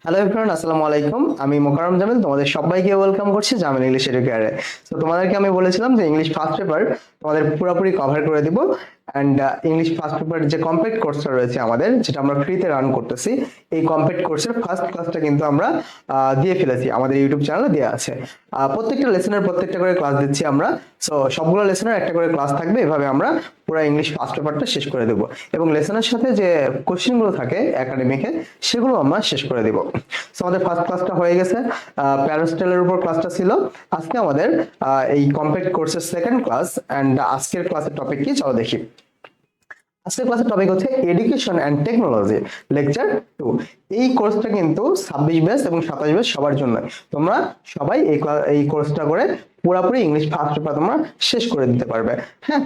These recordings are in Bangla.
হ্যালো এভরিওয়ান, আসসালামু আলাইকুম। আমি মোকাররম জামিল, তোমাদের সবাইকে ওয়েলকাম করছি জামিল ইংলিশ এডুকেয়ারে। তো তোমাদেরকে আমি বলেছিলাম যে ইংলিশ ফার্স্ট পেপার তোমাদের পুরোপুরি কভার করে দিব। অ্যান্ড ইংলিশ ফার্স্ট পেপার যে কমপ্লিট কোর্সটা রয়েছে আমাদের, যেটা আমরা ফ্রিতে রান করতেছি, এই কমপ্লিট কোর্সের ফার্স্ট ক্লাসটা কিন্তু আমরা দিয়ে ফেলেছি, আমাদের ইউটিউব চ্যানেলে দেওয়া আছে। প্রত্যেকটা লেসনের প্রত্যেকটা করে ক্লাস দিচ্ছি আমরা। সো সবগুলো লেসনের একটা করে ক্লাস থাকবে, এভাবে আমরা পুরো ইংলিশ ফার্স্ট পেপারটা শেষ করে দেবো। এবং লেসনের সাথে যে কোশ্চেনগুলো থাকে একাডেমিকে, সেগুলো আমরা শেষ করে দেবো। সো আমাদের ফার্স্ট ক্লাসটা হয়ে গেছে, প্যারাস্টেলের উপর ক্লাসটা ছিল। আজকে আমাদের এই কমপ্লিট কোর্সের সেকেন্ড ক্লাস। অ্যান্ড আজকের ক্লাসের টপিক কি, চলো দেখি। আজকের ক্লাসের টপিক হচ্ছে এডুকেশন অ্যান্ড টেকনোলজি, লেকচার 2। এই কোর্সটা কিন্তু 26 ব্যাচ এবং 27 ব্যাচ সবার জন্য। তোমরা সবাই এই কোর্সটা করে পুরোপুরি ইংলিশ ফার্স্ট পেপার তোমরা শেষ করে দিতে পারবে। হ্যাঁ,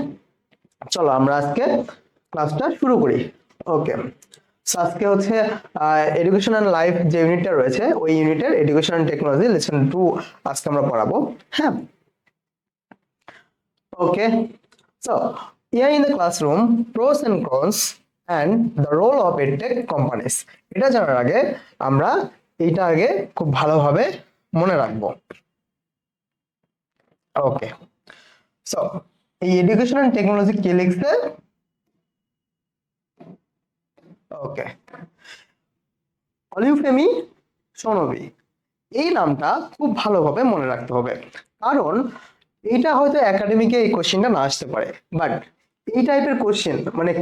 চলো আমরা আজকে ক্লাসটা শুরু করি। ওকে, আজকে হচ্ছে এডুকেশন অ্যান্ড লাইফ যে ইউনিটটা রয়েছে, ওই ইউনিটের এডুকেশন অ্যান্ড টেকনোলজি লেসন 2 আজকে আমরা পড়াবো। হ্যাঁ, okay. So here in the classroom, pros and cons and the role of edtech companies, এটা জানার আগে আমরা এইটা আগে খুব ভালোভাবে মনে রাখবো। ওকে, সো এই এডুকেশন অ্যান্ড টেকনোলজি কে লিখছে? ওকে, অলিফেমি সোনবি। এই নামটা খুব ভালোভাবে মনে রাখতে হবে, কারণ এইটা হয়তো একাডেমিকে এই কোশ্চেনটা না আসতে পারে, বাট এই টাইপের কোশ্চেন মানে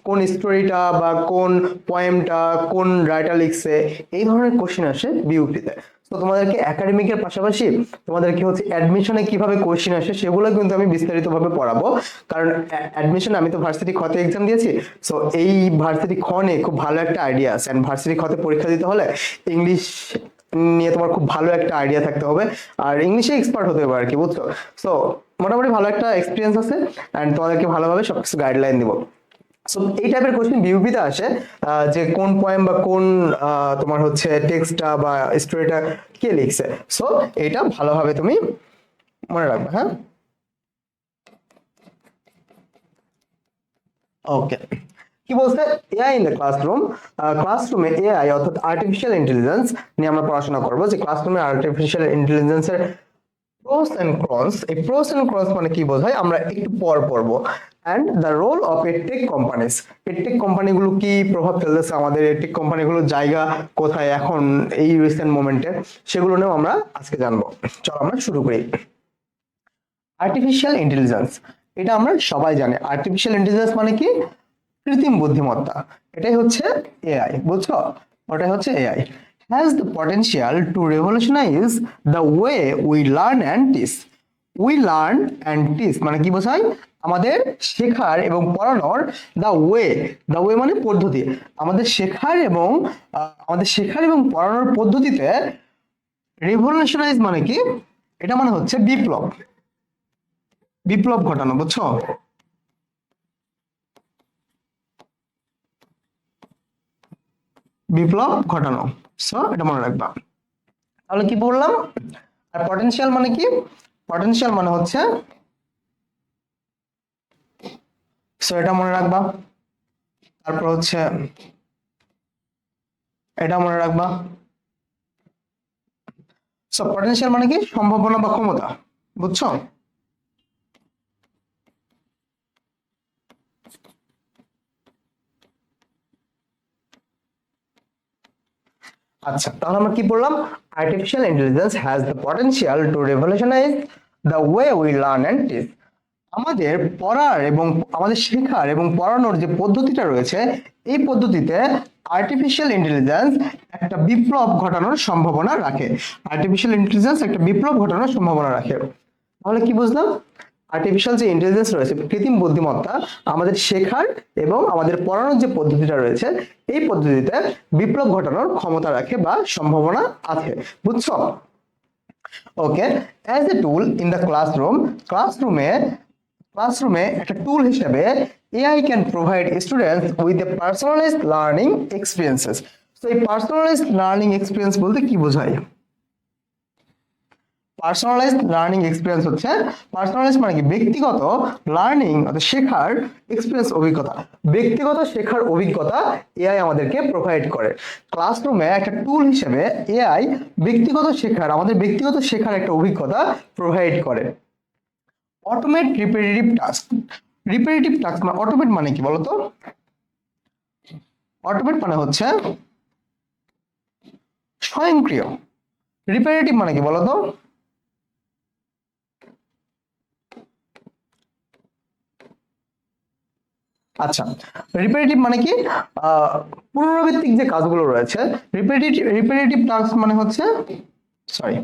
কোন স্টোরিটা বা কোন পোয়েমটা কোন রাইটার লিখছে, এই ধরনের কোশ্চেন আসে বিউপিতে। তো তোমাদেরকে একাডেমিকের পাশাপাশি তোমাদেরকে হচ্ছে অ্যাডমিশনে কিভাবে কোশ্চেন আসে সেগুলো কিন্তু আমি বিস্তারিতভাবে পড়াবো। কারণ অ্যাডমিশন আমি তো ভার্সিটি খতে এক্সাম দিয়েছি, সো এই ভার্সিটি খ নিয়ে খুব ভালো একটা আইডিয়া আছে। অ্যান্ড ভার্সিটি খতে পরীক্ষা দিতে হলে ইংলিশ নিয়ে তোমার খুব ভালো একটা আইডিয়া থাকতে হবে, আর ইংলিশে এক্সপার্ট হতে হবে আর কি, বুঝছো? সো মোটামুটি ভালো একটা এক্সপিরিয়েন্স আছে, অ্যান্ড তোমাদেরকে ভালোভাবে সবকিছু গাইডলাইন দিব। সো এই টাইপের কোশ্চেন বিউপিতে আসে, যে কোন পোয়েম বা কোন তোমার হচ্ছে টেক্সটটা বা স্টোরিটা কে লিখছে। সো এটা ভালোভাবে তুমি মনে রাখবে। হ্যাঁ, ওকে। কি বলছে? AI in the classroom. ক্লাসরুমে এআই অর্থাৎ আর্টিফিশিয়াল ইন্টেলিজেন্স নিয়ে আমরা পড়াশোনা করবো, যে ক্লাসরুমে আর্টিফিশিয়াল ইন্টেলিজেন্সের প্রোস এন্ড কনস। এই প্রোস এন্ড কনস মানে কি বোঝায় আমরা একটু পর পড়বো। And the role of edtech companies, edtech কোম্পানিগুলো কি প্রভাব ফেলতেছে আমাদের, এডটেক কোম্পানিগুলোর জায়গা কোথায় এখন এই রিসেন্ট মোমেন্টে, সেগুলো নিয়েও আমরা আজকে জানবো। চলো আমরা শুরু করি। আর্টিফিশিয়াল ইন্টেলিজেন্স, এটা আমরা সবাই জানি। আর্টিফিশিয়াল ইন্টেলিজেন্স মানে কি? কৃত্রিম বুদ্ধিমত্তা। এটাই হচ্ছে এআই, বুঝছো? ওটাই হচ্ছে AI. Has the potential to revolutionise the way we learn and teach. We learn and teach মানে কি বোঝায়? আমাদের শেখার এবং পড়ানোর দ্য ওয়ে মানে পদ্ধতি। আমাদের শেখার এবং পড়ানোর পদ্ধতিতে রেভলিউশনাইজ মানে কি? এটা মানে হচ্ছে বিপ্লব, বিপ্লব ঘটানো, বুঝছো? বিপ্লব ঘটানো। সো এটা মনে রাখবা। তাহলে কি বললাম? আর পটেনশিয়াল মানে কি? পটেনশিয়াল মানে হচ্ছে, সো এটা মনে রাখবা। তারপর হচ্ছে এটা মনে রাখবা। সো পটেনশিয়াল মানে কি? সম্ভাবনা বা ক্ষমতা, বুঝছো? আচ্ছা, তাহলে আমরা কি বললাম? Artificial intelligence has the potential to revolutionise the way we learn and teach. আমাদের পড়ার এবং আমাদের শেখার এবং পড়ানোর যে পদ্ধতিটা রয়েছে, এই পদ্ধতিতে আর্টিফিশিয়াল ইন্টেলিজেন্স একটা বিপ্লব ঘটানোর সম্ভাবনা রাখে। আর্টিফিশিয়াল ইন্টেলিজেন্স একটা বিপ্লব ঘটানোর সম্ভাবনা রাখে। তাহলে কি বুঝলাম? আর্টিফিশিয়াল যে ইন্টেলিজেন্স রয়েছে, কৃত্রিম বুদ্ধিমত্তা, আমাদের শেখার এবং আমাদের পড়ানোর যে পদ্ধতিটা রয়েছে, এই পদ্ধতিতে বিপ্লব ঘটানোর ক্ষমতা রাখে বা সম্ভাবনা আছে, বুঝছো? Okay, as a tool in the ক্লাসরুমে একটা টুল হিসেবে AI can provide students with a personalised learning experiences. তো এই পার্সোনালাইজড লার্নিং এক্সপিরিয়েন্স বলতে কি বোঝায়? পার্সোনালাইজড লার্নিং এক্সপিরিয়েন্স হচ্ছে, পার্সোনালাইজ মানে কি ব্যক্তিগত, লার্নিং অর্থাৎ শেখার, এক্সপিরিয়েন্স অভিজ্ঞতা, ব্যক্তিগত শেখার অভিজ্ঞতা এআই আমাদেরকে প্রোভাইড করে। ক্লাসরুমে একটা টুল হিসেবে এআই ব্যক্তিগত শেখার, আমাদের ব্যক্তিগত শেখার একটা অভিজ্ঞতা প্রোভাইড করে। Automate repetitive task, repetitive task মানে অটোমেট মানে কি বলতো? অটোমেট মানে হচ্ছে স্বয়ংক্রিয়, রিপিটেটিভ মানে কি বলতো? আচ্ছা, রিপিটেটিভ মানে কি পুনরাবৃত্তিক যে কাজগুলো রয়েছে। রিপিটেটিভ টাস্ক মানে হচ্ছে, সরি,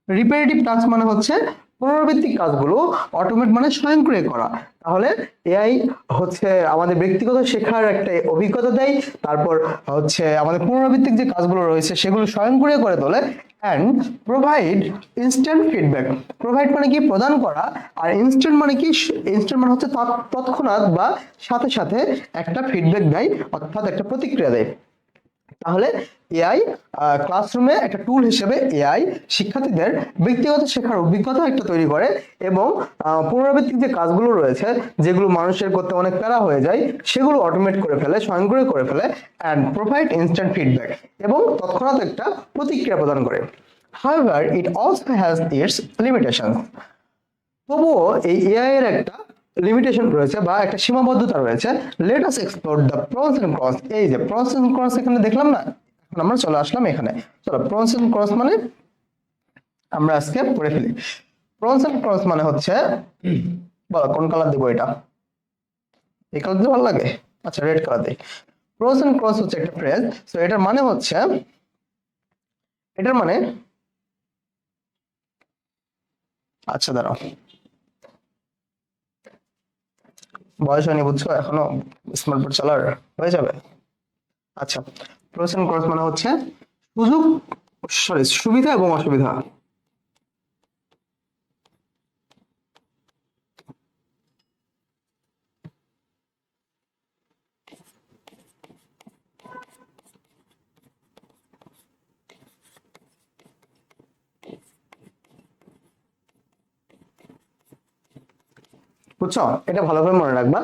রিপিটেটিভ টাস্ক মানে হচ্ছে পুনরাবৃত্তিক কাজগুলো, অটোমেট মানে স্বয়ংক্রিয় করা। তাহলে এআই হচ্ছে আমাদের ব্যক্তিগত শেখার একটা অভিজ্ঞতা দেয়, তারপর হচ্ছে আমাদের পুনরাবৃত্তিক যে কাজগুলো রয়েছে সেগুলো স্বয়ংক্রিয় করে তোলে, and provide instant feedback. Provide মানে কি প্রদান করা, আর ইনস্ট্যান্ট মানে কি, ইনস্ট্যান্ট মানে হচ্ছে তৎক্ষণাৎ বা সাথে সাথে একটা ফিডব্যাক দেয়, অর্থাৎ একটা প্রতিক্রিয়া দেয়। তাহলে এআই ক্লাসরুমে একটা টুল হিসেবে এআই শিক্ষার্থীদের ব্যক্তিগত শেখার অভিজ্ঞতা একটা তৈরি করে, এবং পুনরাবৃত্তিক যে কাজগুলো রয়েছে যেগুলো মানুষের করতে অনেক প্যারা হয়ে যায় সেগুলো অটোমেট করে ফেলে, স্বয়ংক্রিয় করে ফেলে, অ্যান্ড প্রোভাইড ইনস্ট্যান্ট ফিডব্যাক, এবং তৎক্ষণাৎ একটা প্রতিক্রিয়া প্রদান করে। However, it also has its limitations. তবুও এই এআই এর একটা লিমিটেশন রয়েছে বা একটা সীমাবদ্ধতা রয়েছে। Let us explore the pros and cons. এই যে প্রোস এন্ড কনস এখানে দেখলাম না, এখন আমরা চলে আসলাম এখানে। চলো, প্রোস এন্ড কনস মানে আমরা আজকে পড়ে ফেলি। প্রোস এন্ড কনস মানে হচ্ছে, বলো কোন কালার দেবো এটা? এই কালার দিতে ভালো লাগে? আচ্ছা, রেড কালার দিই। প্রোস এন্ড কনস হচ্ছে একটা ফ্রেজ। সো এটার মানে হচ্ছে, এটার মানে, আচ্ছা দাঁড়াও, বয়স হয়নি বুঝছো এখনো, স্মার্টবোর্ড চালার হয়ে যাবে। আচ্ছা, প্রোস এন্ড কনস মানে হচ্ছে সুযোগ, সরি, সুবিধা এবং অসুবিধা। বুঝছো? এটা ভালোভাবে মনে রাখবা।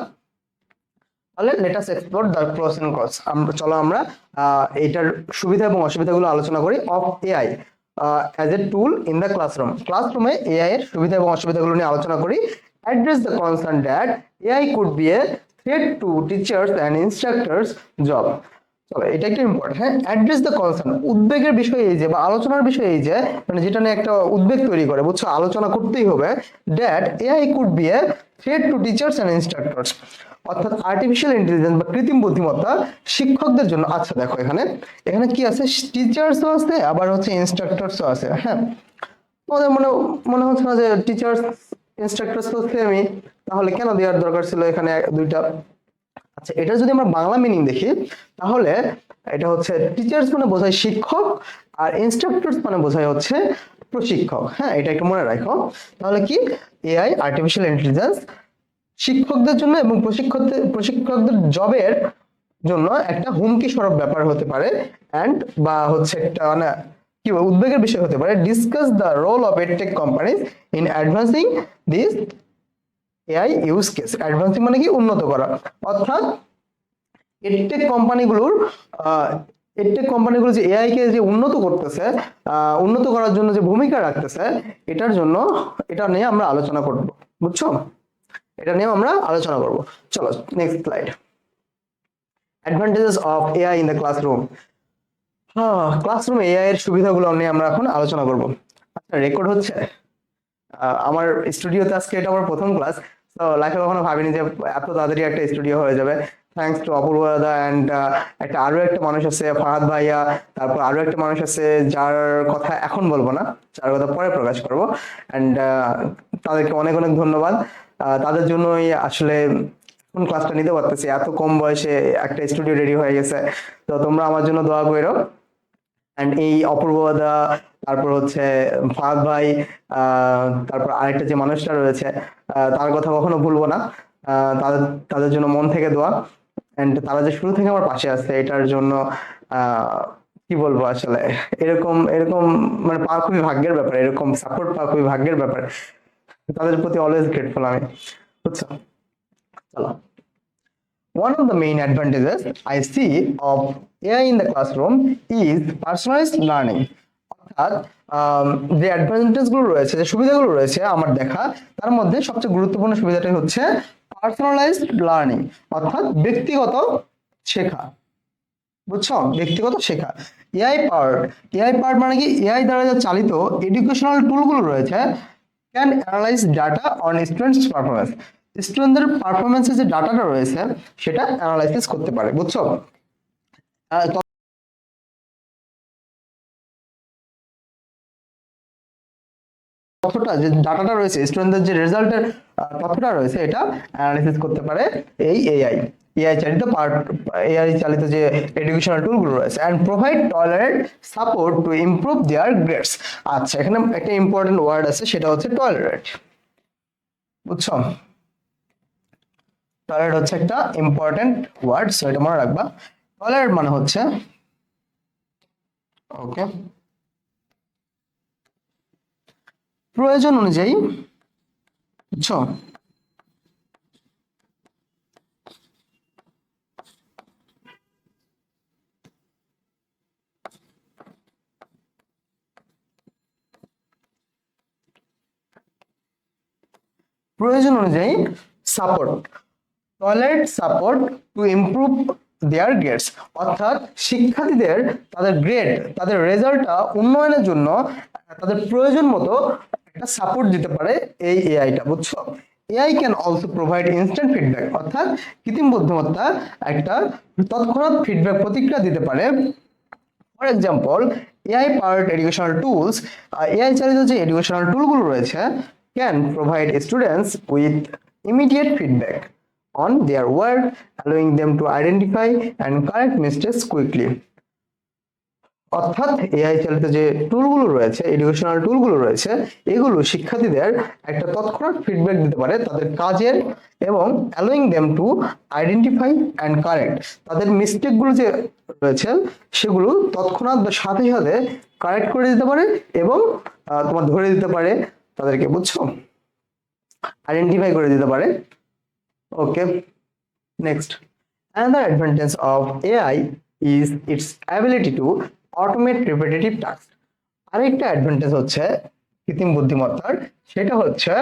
তাহলে let us explore the pros and cons. আমরা চলো আমরা এটার সুবিধা এবং অসুবিধাগুলো আলোচনা করি of AI as a tool in the classroom. ক্লাসরুমে এআই এর সুবিধা এবং অসুবিধাগুলো নিয়ে আলোচনা করি। Address the concern that AI could be a threat to teachers and instructors job. চলো, এটা একটা ইম্পর্টেন্ট। হ্যাঁ, অ্যাড্রেস দ্য কনসার্ন, উদ্বেগের বিষয় এই যে, বা আলোচনার বিষয় এই যে, মানে যেটা নিয়ে একটা উদ্বেগ তৈরি করে, বুঝছো, আলোচনা করতেই হবে। That AI could be a threat to teachers and instructors, অর্থাৎ আর্টিফিশিয়াল ইন্টেলিজেন্স বা কৃত্রিম বুদ্ধিমত্তা শিক্ষকদের জন্য। আচ্ছা দেখো, এখানে এখানে কি আছে, টিচার্সও আছে আবার হচ্ছে ইনস্ট্রাক্টরসও আছে। হ্যাঁ, তোমাদের মনে মনে হচ্ছে না যে টিচার্স ইনস্ট্রাক্টরস তো সেমই, তাহলে কেন দেওয়ার দরকার ছিল এখানে দুইটা? আচ্ছা, এটা যদি আমরা বাংলা মিনিং দেখি তাহলে এটা হচ্ছে টিচার্স মানে বোঝায় শিক্ষক, আর ইনস্ট্রাক্টরস মানে বোঝায় হচ্ছে প্রশিক্ষক। হ্যাঁ, এটা একটু মনে রাখো। তাহলে কি, এআই আর্টিফিশিয়াল ইন্টেলিজেন্স শিক্ষকদের জন্য এবং প্রশিক্ষকদের জবের জন্য একটা হুমকি স্বরূপ ব্যাপার হতে পারে, এন্ড বা হচ্ছে একটা মানে কি উদ্বেগের বিষয় হতে পারে। Discuss the role of edtech companies in advancing this AI use case. Advancing মানে কি উন্নত করা, অর্থাৎ এডটেক কোম্পানিগুলোর এডটেক কোম্পানিগুলো যে এআই কে যে উন্নত করতেছে, উন্নত করার জন্য যে ভূমিকা রাখতেছে, এটার জন্য, এটা নিয়ে আমরা আলোচনা করব। বুঝছো? এটা নিয়ে আমরা আলোচনা করব। চলো next slide. Advantages of AI in the classroom. ক্লাসরুমে এআই এর সুবিধাগুলো নিয়ে আমরা এখন আলোচনা করব। আচ্ছা, রেকর্ড হচ্ছে? আমার স্টুডিওতে আজকে এটা আমার প্রথম ক্লাস, তো লাইফে কখনো ভাবিনি যে এত তাড়াতাড়ি একটা স্টুডিও হয়ে যাবে। থ্যাঙ্কস টু অপূর্ব দাদা, অ্যান্ড একটা আরো একটা মানুষ আছে ফাহাদ ভাইয়া, তারপর আরো একটা মানুষ আছে যার কথা এখন বলবো না, যার কথা পরে প্রকাশ করবো। অ্যান্ড তাদেরকে অনেক অনেক ধন্যবাদ। তাদের জন্যই আসলে কোন ক্লাসটা নিতে পারতেছি, এত কম বয়সে একটা স্টুডিও রেডি হয়ে গেছে। তো তোমরা আমার জন্য দোয়া করো। এন্ড এই অপূর্বদা, তারপর হচ্ছে ফাহাদ ভাই, তারপর আরেকটা যে মানুষটা রয়েছে, তার কথা কখনো ভুলবো না। তাদের তাদের জন্য মন থেকে দোয়া। এন্ড তারা যে শুরু থেকে আমার পাশে আছে, এটার জন্য কি বলবো আসলে, এরকম এরকম মানে পাওয়া খুবই ভাগ্যের ব্যাপার, এরকম সাপোর্ট পাওয়া খুবই ভাগ্যের ব্যাপার। তাদের প্রতি অলওয়েজ গ্রেটফুল আমি, বুঝছো? চলো, one of the main advantages I see of AI in the classroom is personalized learning. অর্থাৎ যে অ্যাডভান্টেজ গুলো রয়েছে, যে সুবিধাগুলো রয়েছে আমার দেখা, তার মধ্যে সবচেয়ে গুরুত্বপূর্ণ সুবিধাটাই হচ্ছে পার্সোনালাইজড লার্নিং, অর্থাৎ ব্যক্তিগত শেখা। বুঝছো, ব্যক্তিগত শেখা। এআই পাওয়ার মানে কি, এআই দ্বারা যে চালিত এডুকেশনাল টুলগুলো রয়েছে can analyse data on students performance. স্টুডেন্টদের পারফরমেন্সের যে ডাটাটা রয়েছে সেটা অ্যানালাইসিস করতে পারে, বুঝছো? তথ্যটা, যে ডাটাটা রয়েছে, স্টুডেন্টদের যে রেজাল্টের তথ্যটা রয়েছে, এটা অ্যানালাইসিস করতে পারে এই এআই চালিত যে এডুকেশনাল টুলগুলো রয়েছে, and provide tolerate support to improve their grades. আচ্ছা, এখানে একটা ইম্পর্টেন্ট ওয়ার্ড আছে, সেটা হচ্ছে টলারেট। বুঝছো, টলারেট হচ্ছে একটা ইম্পর্টেন্ট ওয়ার্ড, সো এটা মনে রাখবা। টলারেট মানে হচ্ছে, ওকে, প্রয়োজন অনুযায়ী, বুঝছো, প্রয়োজন অনুযায়ী support, tolerate support to improve their grades. অর্থাৎ শিক্ষার্থীদের তাদের গ্রেড, তাদের রেজাল্টটা উন্নয়নের জন্য তাদের প্রয়োজন মতো একটা সাপোর্ট দিতে পারে এই এআইটা, বুঝছো? AI can also provide instant feedback, অর্থাৎ কৃত্রিম বুদ্ধিমত্তা একটা তৎক্ষণাৎ ফিডব্যাক, প্রতিক্রিয়া দিতে পারে। For example, AI powered educational tools, AI চালিত যে এডুকেশনাল টুলগুলো রয়েছে can provide students with immediate feedback on their work, allowing them to identify and correct mistakes quickly. অর্থাৎ এআই চালিত যে টুলগুলো রয়েছে, এডুকেশনাল টুলগুলো রয়েছে, এগুলো শিক্ষার্থীদের একটা তৎক্ষণাৎ ফিডব্যাক দিতে পারে তাদের কাজের, এবং allowing them to identify and correct, তাদের মিস্টেকগুলো যে রয়েছে সেগুলো তৎক্ষণাৎ বা সাথে সাথে কারেক্ট করে দিতে পারে, এবং তোমার ধরে দিতে পারে তাদেরকে, বুঝছো, আইডেন্টিফাই করে দিতে পারে। Okay, next. Another advantage of AI is its ability to automate repetitive tasks. আরেকটা অ্যাডভান্টেজ হচ্ছে কৃত্রিম বুদ্ধিমত্তার, সেটা হচ্ছে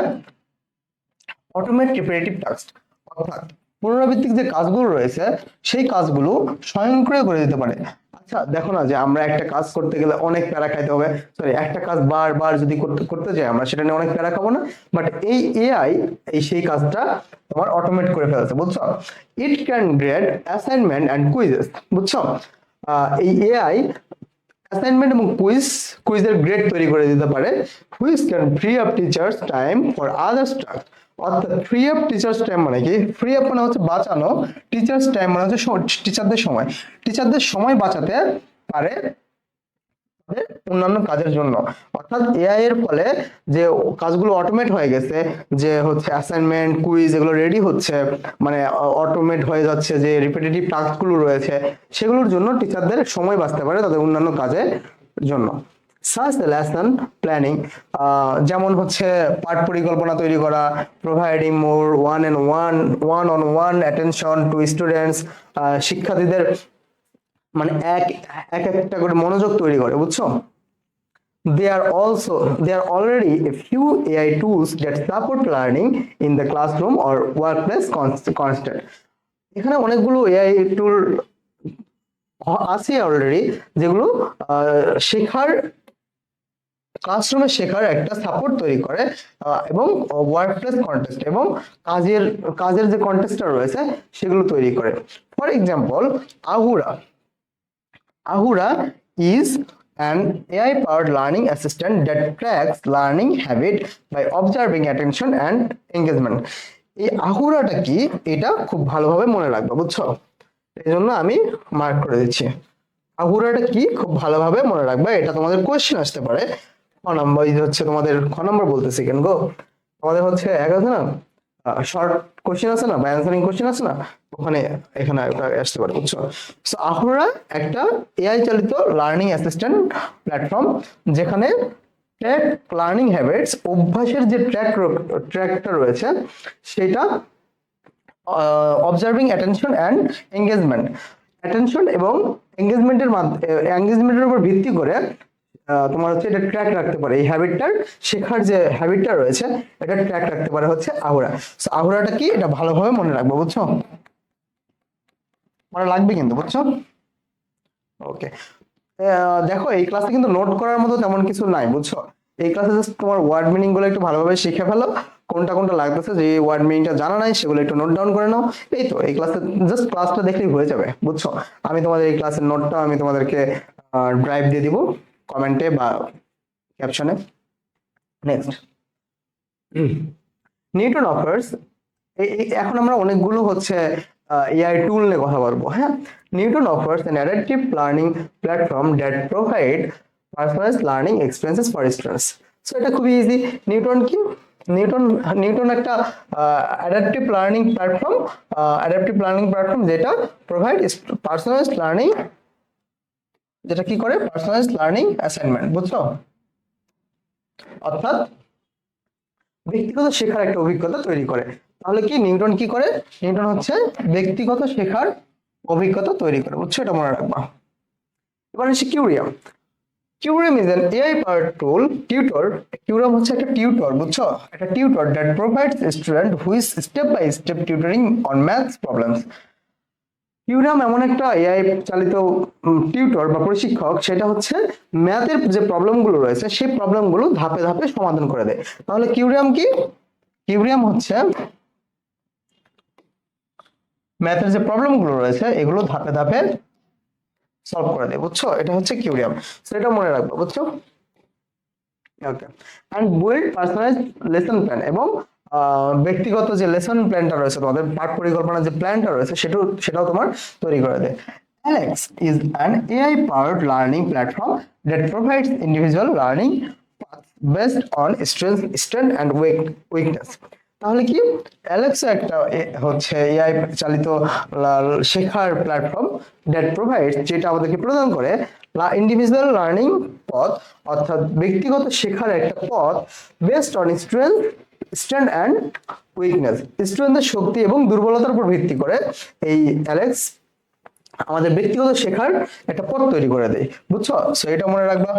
অটোমেট রিপিটেটিভ টাস্ক, অর্থাৎ পুনরাবৃত্তিক যে কাজগুলো রয়েছে সেই কাজগুলো স্বয়ংক্রিয় করে দিতে পারে। আচ্ছা দেখো না, যে আমরা একটা কাজ করতে গেলে অনেক প্যারা খাইতে হবে, সরি, একটা কাজ বারবার যদি করতে যাই আমরা, সেটা নিয়ে অনেক প্যারা খাবো না? বাট এই এআই সেই কাজটা তোমার অটোমেট করে ফেলছে, বুঝছো? It can grade assignment and quizzes, বুঝছো? এই এআই অ্যাসাইনমেন্ট এবং কুইজের গ্রেড তৈরি করে দিতে পারে, which can free up teachers time for others task. অর্থাৎ ফ্রি আপ টিচার্স টাইম মানে কি, ফ্রি আপ মানে হচ্ছে বাঁচানো, টিচার্স টাইম মানে হচ্ছে টিচারদের সময় বাঁচাতে পারে অন্যান্য কাজের জন্য। অর্থাৎ এআই এর ফলে যে কাজগুলো অটোমেট হয়ে গেছে, যে হচ্ছে অ্যাসাইনমেন্ট, কুইজ, এগুলো রেডি হচ্ছে, মানে অটোমেট হয়ে যাচ্ছে, যে রিপিটেটিভ টাস্কগুলো রয়েছে সেগুলোর জন্য টিচারদের সময় বাঁচতে পারে তাদের অন্যান্য কাজের জন্য। সাচ লেসন প্ল্যানিং, যেমন হচ্ছে পাঠ পরিকল্পনা তৈরি করা, providing more one on one attention to students, শিক্ষার্থীদের মানে একটা করে মনোযোগ তৈরি করে, বুঝছো? There are already a few AI tools that support learning in the classroom or workplace constant. এখানে অনেকগুলো এআই টুল আছে অলরেডি, যেগুলো শেখার, ক্লাসরুমে শেখার একটা সাপোর্ট তৈরি করে, এবং ওয়ার্কপ্লেস কন্টেস্ট এবং কাজের যে কন্টেস্টটা রয়েছে সেগুলো তৈরি করে। For example, Ahura is an AI-powered learning assistant that tracks learning habit by observing attention and engagement. এই আহুরাটা কি, এটা খুব ভালোভাবে মনে রাখবে, বুঝছো? এই জন্য আমি মার্ক করে দিচ্ছি। আহুরাটা কি খুব ভালোভাবে মনে রাখবে, এটা তোমাদের কোয়েশ্চেন আসতে পারে। খ নম্বর হচ্ছে তোমাদের, খ নম্বর বলতেছি কেন গো, তোমাদের হচ্ছে এক আছে না, শর্ট কোশ্চেন আছে না বা অ্যান্সারিং কোশ্চেন আছে না, ওখানে এখানে ওটা আসতে পারে, বুঝছো? সো আহুরা একটা এআই চালিত লার্নিং অ্যাসিস্ট্যান্ট প্ল্যাটফর্ম, যেখানে ট্র্যাক লার্নিং হ্যাবিটস, অভ্যাসের যে ট্র্যাকটা রয়েছে সেটা observing attention and engagement, attention এবং এঙ্গেজমেন্টের উপর ভিত্তি করে তোমার হচ্ছে এটা ট্র্যাক রাখতে পারে, এই হ্যাবিটটার শেখার যে হ্যাবিটটা রয়েছে এটা ট্র্যাক রাখতে পারে হচ্ছে আহুরা। সো আহুরাটা কি, এটা ভালোভাবে মনে রাখবো, বুঝছো? মনে লাগবে কিন্তু, বুঝছো? ওকে। দেখো এই ক্লাসে কিন্তু নোট করার মতো তেমন কিছু নাই, বুঝছো? এই ক্লাসে জাস্ট তোমার ওয়ার্ড মিনিং গুলো একটু ভালোভাবে শিখে ফেলো, কোনটা কোনটা লাগতেছে, যে ওয়ার্ড মিনিংটা জানা নাই সেগুলো একটু নোট ডাউন করে নাও। এই তো এই ক্লাসে জাস্ট ক্লাসটা দেখলেই হয়ে যাবে, বুঝছো? আমি তোমাদের এই ক্লাসের নোটটা আমি তোমাদেরকে ড্রাইভ দিয়ে দিব কমেন্টে বা ক্যাপশনে। নেক্সট, নিউটন অফার্স, এখন আমরা অনেকগুলো হচ্ছে এআই টুল নিয়ে কথা বলবো, হ্যাঁ। Newton offers an adaptive learning platform that provide personalized learning experiences for students. So এটা খুবই ইজি। নিউটন কি, নিউটন নিউটন একটা অ্যাডাপটিভ লার্নিং প্ল্যাটফর্ম যেটা প্রোভাইড পার্সোনালাইজড লার্নিং, যেটা কি করে পার্সোনালাইজড লার্নিং অ্যাসাইনমেন্ট, বুঝছো? অর্থাৎ ব্যক্তিগত শেখার একটা অভিজ্ঞতা তৈরি করে। তাহলে কি নিউটন কি করে, নিউটন হচ্ছে ব্যক্তিগত শেখার অভিজ্ঞতা তৈরি করে, বুঝছো? এটা মনে রাখবা। এবার হচ্ছে Querium. Querium is an AI powered tool tutor. Querium হচ্ছে একটা টিউটর, বুঝছো? একটা tutor that provides student who is step by step tutoring on maths problems. Querium এমন একটা এআই চালিত টিউটর বা প্রশিক্ষক, সেটা হচ্ছে ম্যাথের যে প্রবলেমগুলো রয়েছে সেই প্রবলেমগুলো ধাপে ধাপে সমাধান করে দেয়। তাহলে কিউরিয়াম কি, কিউরিয়াম হচ্ছে ম্যাথের যে প্রবলেমগুলো রয়েছে এগুলো ধাপে ধাপে সলভ করে দেয়, বুঝছো? এটা হচ্ছে কিউরিয়াম, সেটা মনে রাখবো, বুঝছো? Okay. And build personalised lesson plan, এবং ব্যক্তিগত যে লেসন প্ল্যানটা রয়েছে, তোমাদের পাঠ পরিকল্পনার যে প্ল্যানটা রয়েছে সেটাও তোমার তৈরি করে দেয়। Alex is an AI-powered learning platform that provides individual learning paths based on strength and weakness. তাহলে কি, অ্যালেক্সা একটা হচ্ছে এআই চালিত শেখার প্ল্যাটফর্ম দ্যাট প্রোভাইড, যেটা আমাদেরকে প্রদান করে ইন্ডিভিজুয়াল লার্নিং পথ, অর্থাৎ ব্যক্তিগত শেখার একটা পথ based on strength and weakness, স্টুডেন্টদের শক্তি এবং দুর্বলতার উপর ভিত্তি করে এই অ্যালেক্স আমাদের ব্যক্তিগত শেখার একটা পথ তৈরি করে দেয়, বুঝছো? সো এটা মনে রাখবা।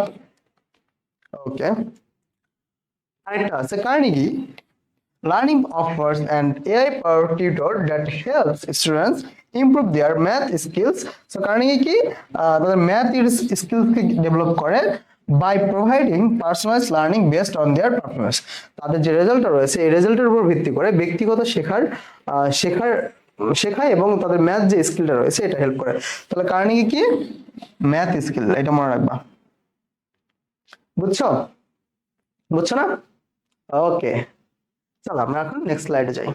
ওকে। আরেকটা আছে Carnegie Learning offers an AI-powered tutor that helps students improve their math skills. So Carnegie কি, তাদের ম্যাথ স্কিলসকে ডেভেলপ করে by providing personalized learning based on their performance. তাদের যে রেজাল্টটা রয়েছে এই রেজাল্টের উপর ভিত্তি করে ব্যক্তিগত শেখায় এবং তাদের ম্যাথ যে স্কিলটা রয়েছে এটা হেল্প করে। তাহলে কার্নেগি কি, ম্যাথ স্কিল, এটা মনে রাখবা, বুঝছো? বুঝছো না? ওকে, চলো আমরা এখন নেক্সট স্লাইডে যাই।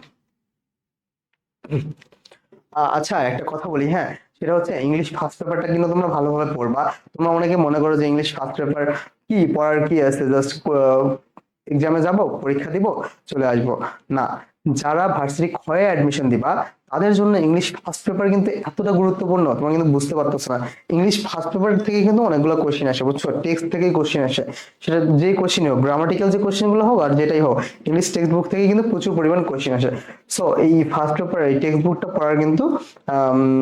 আচ্ছা একটা কথা বলি, হ্যাঁ, সেটা হচ্ছে ইংলিশ ফার্স্ট পেপারটা কিন্তু তোমরা ভালোভাবে পড়বা। তোমরা অনেকে মনে করো যে ইংলিশ ফার্স্ট পেপার কি পড়ার কি আছে, জাস্ট এক্সামে যাব, পরীক্ষা দিব, চলে আসবো। না, যারা ভার্সিটি ক্ষয়ে অ্যাডমিশন দিবা তাদের জন্য ইংলিশ ফার্স্ট পেপার কিন্তু এতটা গুরুত্বপূর্ণ, তোমরা কিন্তু বুঝতে পারতেছো না। ইংলিশ ফার্স্ট পেপার থেকে কিন্তু অনেকগুলো কোশ্চেন আসে, বুঝছো? টেক্সট থেকেই কোশ্চেন আসে, সেটা যে কোশ্চেন হোক, গ্রামাটিক্যাল যে কোশ্চেন গুলো হোক আর যেটাই হোক, ইংলিশ টেক্সট বুক থেকে কিন্তু প্রচুর পরিমাণ কোশ্চেন আসে। সো এই ফার্স্ট পেপার এই টেক্সট বুকটা পড়ার কিন্তু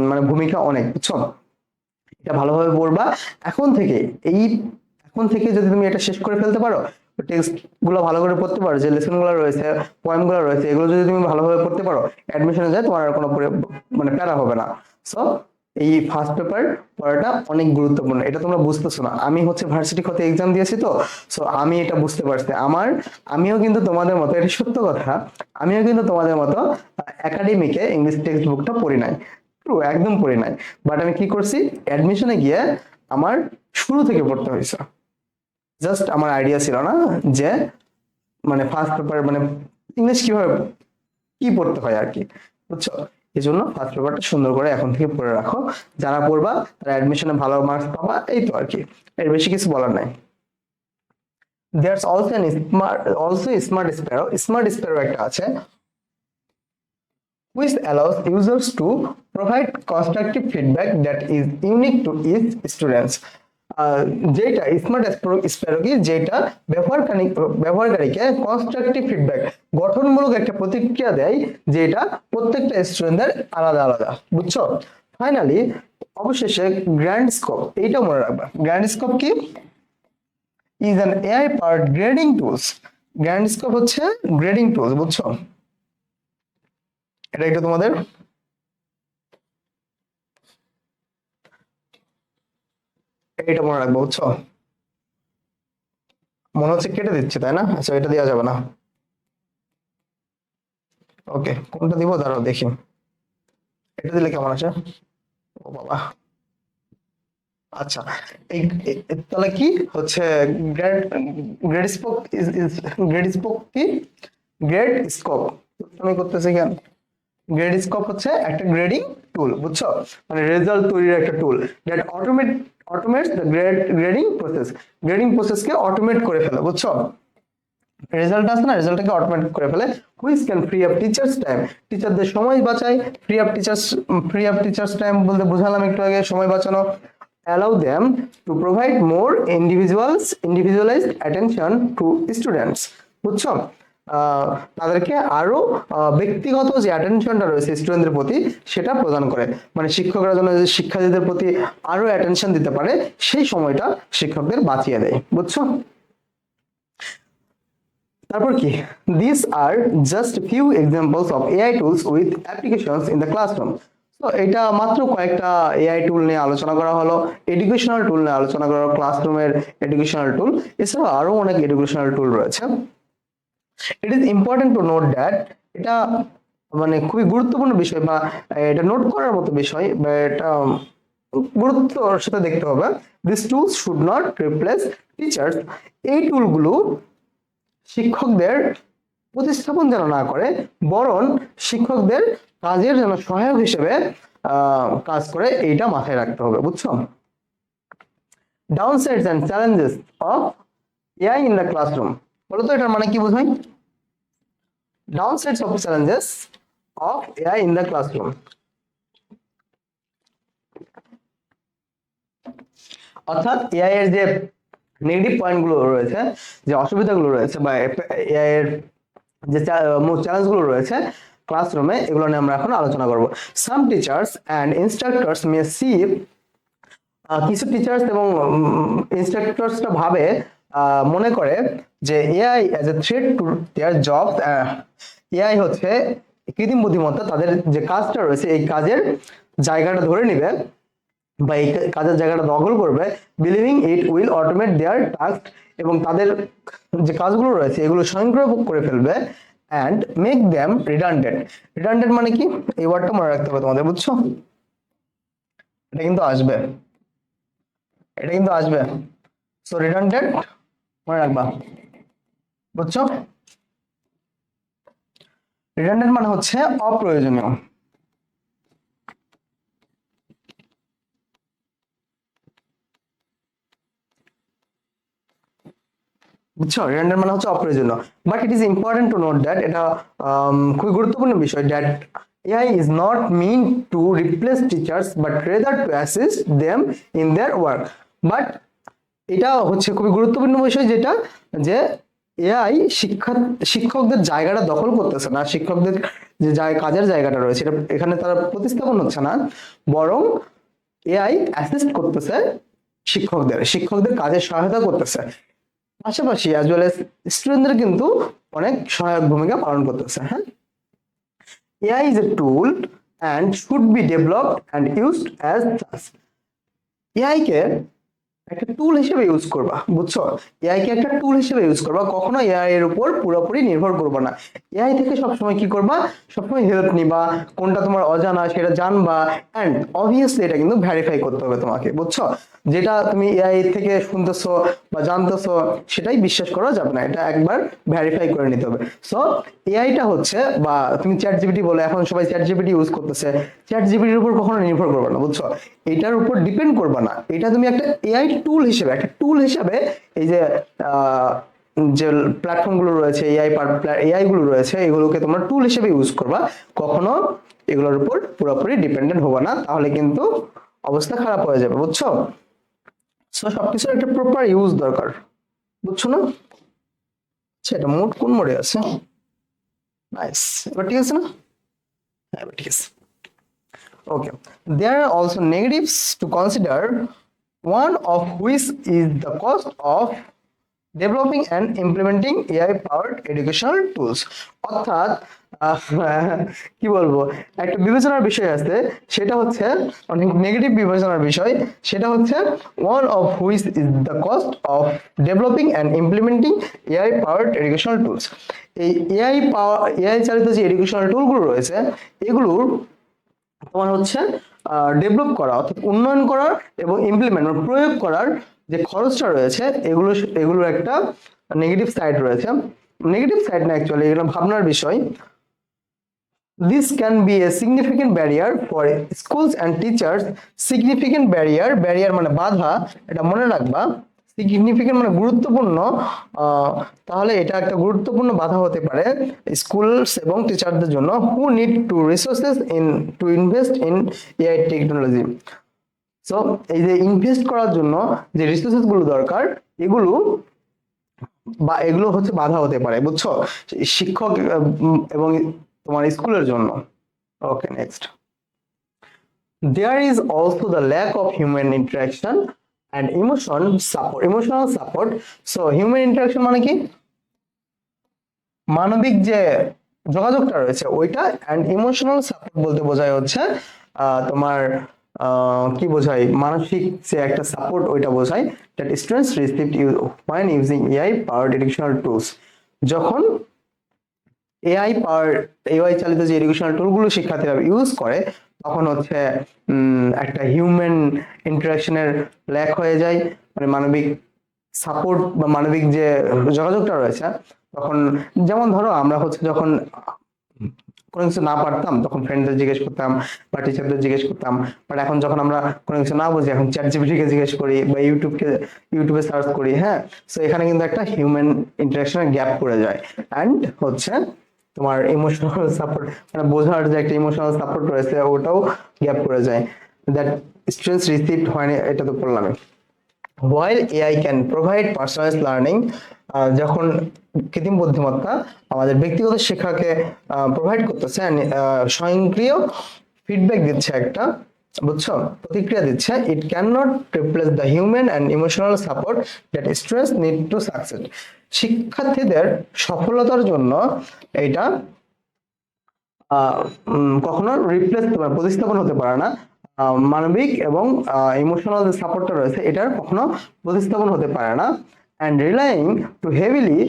মানে ভূমিকা অনেক, বুঝছো? এটা ভালোভাবে পড়বা এখন থেকে। এখন থেকে যদি তুমি এটা শেষ করে ফেলতে পারো, টেক্সট গুলো ভালো করে পড়তে পারো, যে লেসন গুলো রয়েছে, পয়েম গুলো রয়েছে, এগুলো যদি তুমি ভালোভাবে পড়তে পারো, অ্যাডমিশনে যায় তোমার আর কোনো মানে প্যারা হবে না। সো এই ফার্স্ট পেপার পড়াটা অনেক গুরুত্বপূর্ণ, এটা তোমরা বুঝতেছো না। আমি হচ্ছে ভার্সিটি কত এক্সাম দিয়েছি, তো সো আমি এটা বুঝতে পারছি। আমিও কিন্তু তোমাদের মতো, এটা সত্য কথা, আমিও কিন্তু তোমাদের মতো একাডেমিকে ইংলিশ টেক্সট বুকটা পড়ি নাই, ট্রু, একদম পড়ি নাই। বাট আমি কি করছি, অ্যাডমিশনে গিয়ে আমার শুরু থেকে পড়তে হয়েছে। জাস্ট আমার আইডিয়া ছিল না যে মানে ফার্স্ট পেপার মানে ইংলিশ কিভাবে কি পড়তে হয় আর কি, বুঝছো? এই জন্য ফার্স্ট পেপারটা সুন্দর করে এখন থেকে পড়ে রাখো। যারা পড়বা তারা অ্যাডমিশনে ভালো মার্কস পাবা, এই তো আর কি, এর বেশি কিছু বলার নাই। There's also Smart Sparrow, Smart Sparrow একটা আছে, which allows users to provide constructive feedback that is unique to each students. যেটা স্মার্ট স্প্যারো কি, যেটা ব্যবহারকারীকে কনস্ট্রাকটিভ ফিডব্যাক, গঠনমূলক একটা প্রতিক্রিয়া দেয়, যেটা প্রত্যেকটা স্টুডেন্টদের আলাদা আলাদা। বুঝছো? ফাইনালি অবশেষে গ্র্যান্ড স্কোপ, এইটা মনে রাখবা। গ্র্যান্ড স্কোপ কি? Is an AI powered grading tools. Grand scope হচ্ছে গ্রেডিং টুলস। বুঝছো? এটা একটু তোমাদের এইটা মনে রাখবো। বুঝছো? মনে হচ্ছে কেটে দিচ্ছে, তাই না? আচ্ছা, এটা দেওয়া যাবে না। ওকে, কোনটা দিব দাঁড়াও দেখি। এটা দিলে কেমন আছে? ও বাবা, আচ্ছা। তাহলে কি হচ্ছে grade, grade scope grade scope কি? গ্রেড স্কোপ আমি করতেছি কেন? গ্রেড স্কোপ হচ্ছে একটা গ্রেডিং টুল। বুঝছো? মানে রেজাল্ট তৈরির একটা tool that automates the grading process. Grading প্রসেসকে অটোমেট করে ফেলে। বুঝছো? রেজাল্ট আছে না, রেজাল্টটাকে অটোমেট করে ফেলে। Which can free up teachers time, টিচারদের সময় বাঁচায়। ফ্রি আপ টিচার্স টাইম বলতে বুঝালাম একটু আগে, সময় বাঁচানো। allow them to provide more individualized attention to students. বুঝছো? তাদেরকে আরো ব্যক্তিগত যে অ্যাটেনশনটা রয়েছে স্টুডেন্টদের প্রতি সেটা প্রদান করে। মানে শিক্ষকরা যেন শিক্ষার্থীদের প্রতি আরো অ্যাটেনশন দিতে পারে, সেই সময়টা শিক্ষকদের বাঁচিয়ে দেয়। বুঝছো? তারপর কি? This are just few examples of AI tools with applications in the classroom. তো এটা মাত্র কয়েকটা এআই টুল নিয়ে আলোচনা করা হলো, এডুকেশনাল টুল নিয়ে আলোচনা করা হলো, ক্লাসরুমের এডুকেশনাল টুল। এছাড়াও আরো অনেক এডুকেশনাল টুল রয়েছে। It is important to note that, এটা মানে খুবই গুরুত্বপূর্ণ বিষয়, বা এটা নোট করার মতো বিষয়, বা এটা গুরুত্বর সাথে দেখতে হবে। This tools should not replace teachers. এই টুলগুলো শিক্ষকদের প্রতিস্থাপন যেন না করে, বরং শিক্ষকদের কাজের যেন সহায়ক হিসেবে কাজ করে, এইটা মাথায় রাখতে হবে। বুঝছো? Downsides and challenges of AI in the classroom. বলো তো এটার মানে কি বোঝায়? Downsides of challenges of AI in the classroom, অর্থাৎ এআই এর যে নেগেটিভ পয়েন্টগুলো রয়েছে, যে অসুবিধাগুলো রয়েছে, বা এআই এর যে চ্যালেঞ্জগুলো রয়েছে ক্লাসরুমে, এগুলো নিয়ে আমরা এখন আলোচনা করব। Some teachers and instructors may see, কিছু টিচার্স এবং ইনস্ট্রাক্টরসরা ভাবে, মনে করে যে AI as a threat to their job. AI হচ্ছে কৃত্রিম বুদ্ধিমত্তা, তাদের যে কাজটা রয়েছে এই কাজের জায়গাটা ধরে নিবে, বা এই কাজের জায়গাটা দখল করবে। Believing it will automate their task, এবং তাদের যে কাজগুলো রয়েছে এগুলো স্বয়ংক্রিয় করে ফেলবে। And make them redundant. Redundant মানে কি? এই ওয়ার্ডটা মনে রাখতে হবে তোমাদের। বুঝছো? এটা কিন্তু আসবে, এটা কিন্তু আসবে। সো রিডান্ডেন্ট মনে রাখবা। বুঝছো? রিডান্ডেন্ট মানে হচ্ছে অপ্রয়োজনীয়। বুঝছো? রিডান্ডেন্ট মানে হচ্ছে অপ্রয়োজনীয়। But it is important to note that, এটা খুবই গুরুত্বপূর্ণ বিষয়, that AI is not meant to replace teachers but rather to assist them in their work. But এটা হচ্ছে খুবই গুরুত্বপূর্ণ বিষয়, যেটা যে এআই শিক্ষকদের জায়গাটা দখল করতেছে না, শিক্ষকদের যে কাজের জায়গাটা রয়েছে এটা এখানে তারা প্রতিস্থাপন হচ্ছে না, বরং এআই অ্যাসিস্ট করতেছে শিক্ষকদের কাজে সহায়তা করতেছে। পাশাপাশি অ্যাজ ওয়েল এজ স্টুডেন্টদের কিন্তু অনেক সহায়ক ভূমিকা পালন করতেছে। হ্যাঁ, AI is a tool and should be developed and used as such. AI কে একটা টুল হিসেবে ইউজ করবা। বুঝছো? এআই কে একটা টুল হিসেবে ইউজ করবা, কখনো এআই এর উপর পুরোপুরি নির্ভর করবা না। এআই থেকে সবসময় কি করবা? সবসময় হেল্প নিবা, কোনটা তোমার অজানা সেটা জানবা, এন্ড অবভিয়াসলি এটা কিন্তু ভেরিফাই করতে হবে তোমাকে। বুঝছো? যেটা তুমি এআই থেকে শুনতেছো বা জানতেছো সেটাই বিশ্বাস করা যাবে না, এটা একবার ভেরিফাই করে নিতে হবে। সো এআইটা হচ্ছে, বা তুমি চ্যাট জিপিটি বলে, এখন সবাই চ্যাট জিপিটি ইউজ করতেছে, চ্যাট জিপিটির উপর কখনো নির্ভর করবে না। বুঝছো? এটার উপর ডিপেন্ড করবে না, এটা তুমি একটা এআই টুল হিসেবে, একটা টুল হিসেবে এই যে যে প্ল্যাটফর্মগুলো রয়েছে, এআই গুলো রয়েছে, এগুলোকে তোমরা টুল হিসেবে ইউজ করবা, কখনো এগুলোর উপর পুরোপুরি ডিপেন্ডেন্ট হবে না, তাহলে কিন্তু অবস্থা খারাপ হয়ে যাবে, বুঝছো? সো সবকিছুর একটা প্রপার ইউজ দরকার, বুঝছো না? আচ্ছা, এটা মোড কোন মোডে আছে? নাইস, এবার ঠিক আছে না? হ্যাঁ, এবার ঠিক আছে। Okay. There are also negatives to consider, one of which is the cost of developing and implementing AI-powered educational tools. অর্থাৎ কি বলবো, একটা বিবেচনার বিষয় আছে, সেটা হচ্ছে অনেক নেগেটিভ বিবেচনার বিষয়, সেটা হচ্ছে one of which is the cost of developing and implementing AI-powered educational tools. এই এআই চালিত যে এডুকেশনাল টুলগুলো রয়েছে, এগুলোর তোমার হচ্ছে ডেভেলপ করা অর্থাৎ উন্নয়ন করার এবং ইমপ্লিমেন্ট প্রয়োগ করার যে খরচটা রয়েছে, এগুলোর একটা নেগেটিভ সাইড রয়েছে। নেগেটিভ সাইড না, অ্যাকচুয়ালি এগুলো ভাবনার বিষয়। This can be a significant barrier for schools and teachers. Significant barrier মানে বাধা, এটা মনে রাখবা। সিগনিফিকেন্ট মানে গুরুত্বপূর্ণ, তাহলে এটা একটা গুরুত্বপূর্ণ বাধা হতে পারে স্কুলস এবং টিচারদের জন্য, হু need to resources to invest in AI technology. So এই যে ইনভেস্ট করার জন্য যে রিসোর্সেস গুলো দরকার, এগুলো হচ্ছে বাধা হতে পারে, বুঝছো, শিক্ষক এবং তোমার স্কুলের জন্য। ওকে, next. There is also the lack of human interaction and emotional support. So human interaction মানে কি, মানবিক যে যোগাযোগটা রয়েছে ওইটা, and emotional support বলতে বোঝায় হচ্ছে তোমার কি বোঝায়, মানসিক যে একটা সাপোর্ট ওইটা বোঝায়, that students received when using AI powered educational tools. যখন এআই চালিত যে এডুকেশনাল টুলগুলো শিক্ষার্থীরা ইউজ করে, তখন হচ্ছে একটা হিউম্যান ইন্টারাকশনের ল্যাক হয়ে যায়, মানে মানবিক সাপোর্ট বা মানবিক যে যোগাযোগটা রয়েছে। তখন যেমন ধরো আমরা হচ্ছে যখন কোনো কিছু না পারতাম, তখন ফ্রেন্ডদের জিজ্ঞেস করতাম বা টিচারদের জিজ্ঞেস করতাম, বাট এখন যখন আমরা কোনো কিছু না বুঝি, এখন চ্যাট জিপিটিকে জিজ্ঞেস করি বা ইউটিউবে সার্চ করি। হ্যাঁ, সো এখানে কিন্তু একটা হিউম্যান ইন্টারাকশনের গ্যাপ পড়ে যায়, অ্যান্ড হচ্ছে তোমার ইমোশনাল সাপোর্ট মানে বোঝার যে একটা ইমোশনাল সাপোর্ট রয়েছে, ওটাও গ্যাপ পড়ে যায়, দ্যাট স্টুডেন্টস রিসিভড হয়নি, এটা তো বললাম। While AI can provide personalized learning, যখন কৃত্রিম বুদ্ধিমত্তা আমাদের ব্যক্তিগত শিক্ষাকে প্রোভাইড করতেছে, স্বয়ংক্রিয় ফিডব্যাক দিচ্ছে, একটা বুঝছো প্রতিক্রিয়া দিচ্ছে, it can not replace the human and emotional support that students need to success. শিক্ষার্থীদের সফলতার জন্য এটা কখনো রিপ্লেস প্রতিস্থাপন হতে পারে না, মানবিক এবং ইমোশনাল যে সাপোর্টটা রয়েছে এটার কখনো প্রতিস্থাপন হতে পারে না। And relying too heavily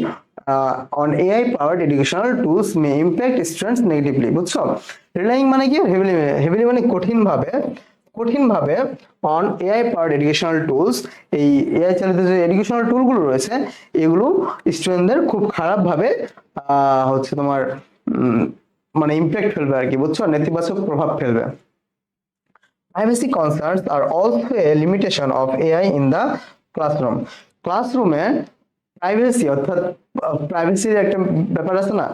on AI powered educational tools may impact students negatively. বুঝছো, রিলাইং মানে কি, হেভিলি মানে কঠিনভাবে on AI powered educational tools, এই এআই চালিত যে এডুকেশনাল টুলগুলো রয়েছে, এগুলো স্টুডেন্টদের খুব খারাপভাবে হচ্ছে তোমার মানে ইম্প্যাক্ট ফেলবে আর কি, বুঝছো, নেতিবাচক প্রভাব ফেলবে। Privacy concerns are also a limitation of AI in the classroom. ক্লাসরুমে প্রাইভেসি অর্থাৎ প্রাইভেসির একটা ব্যাপার আছে না,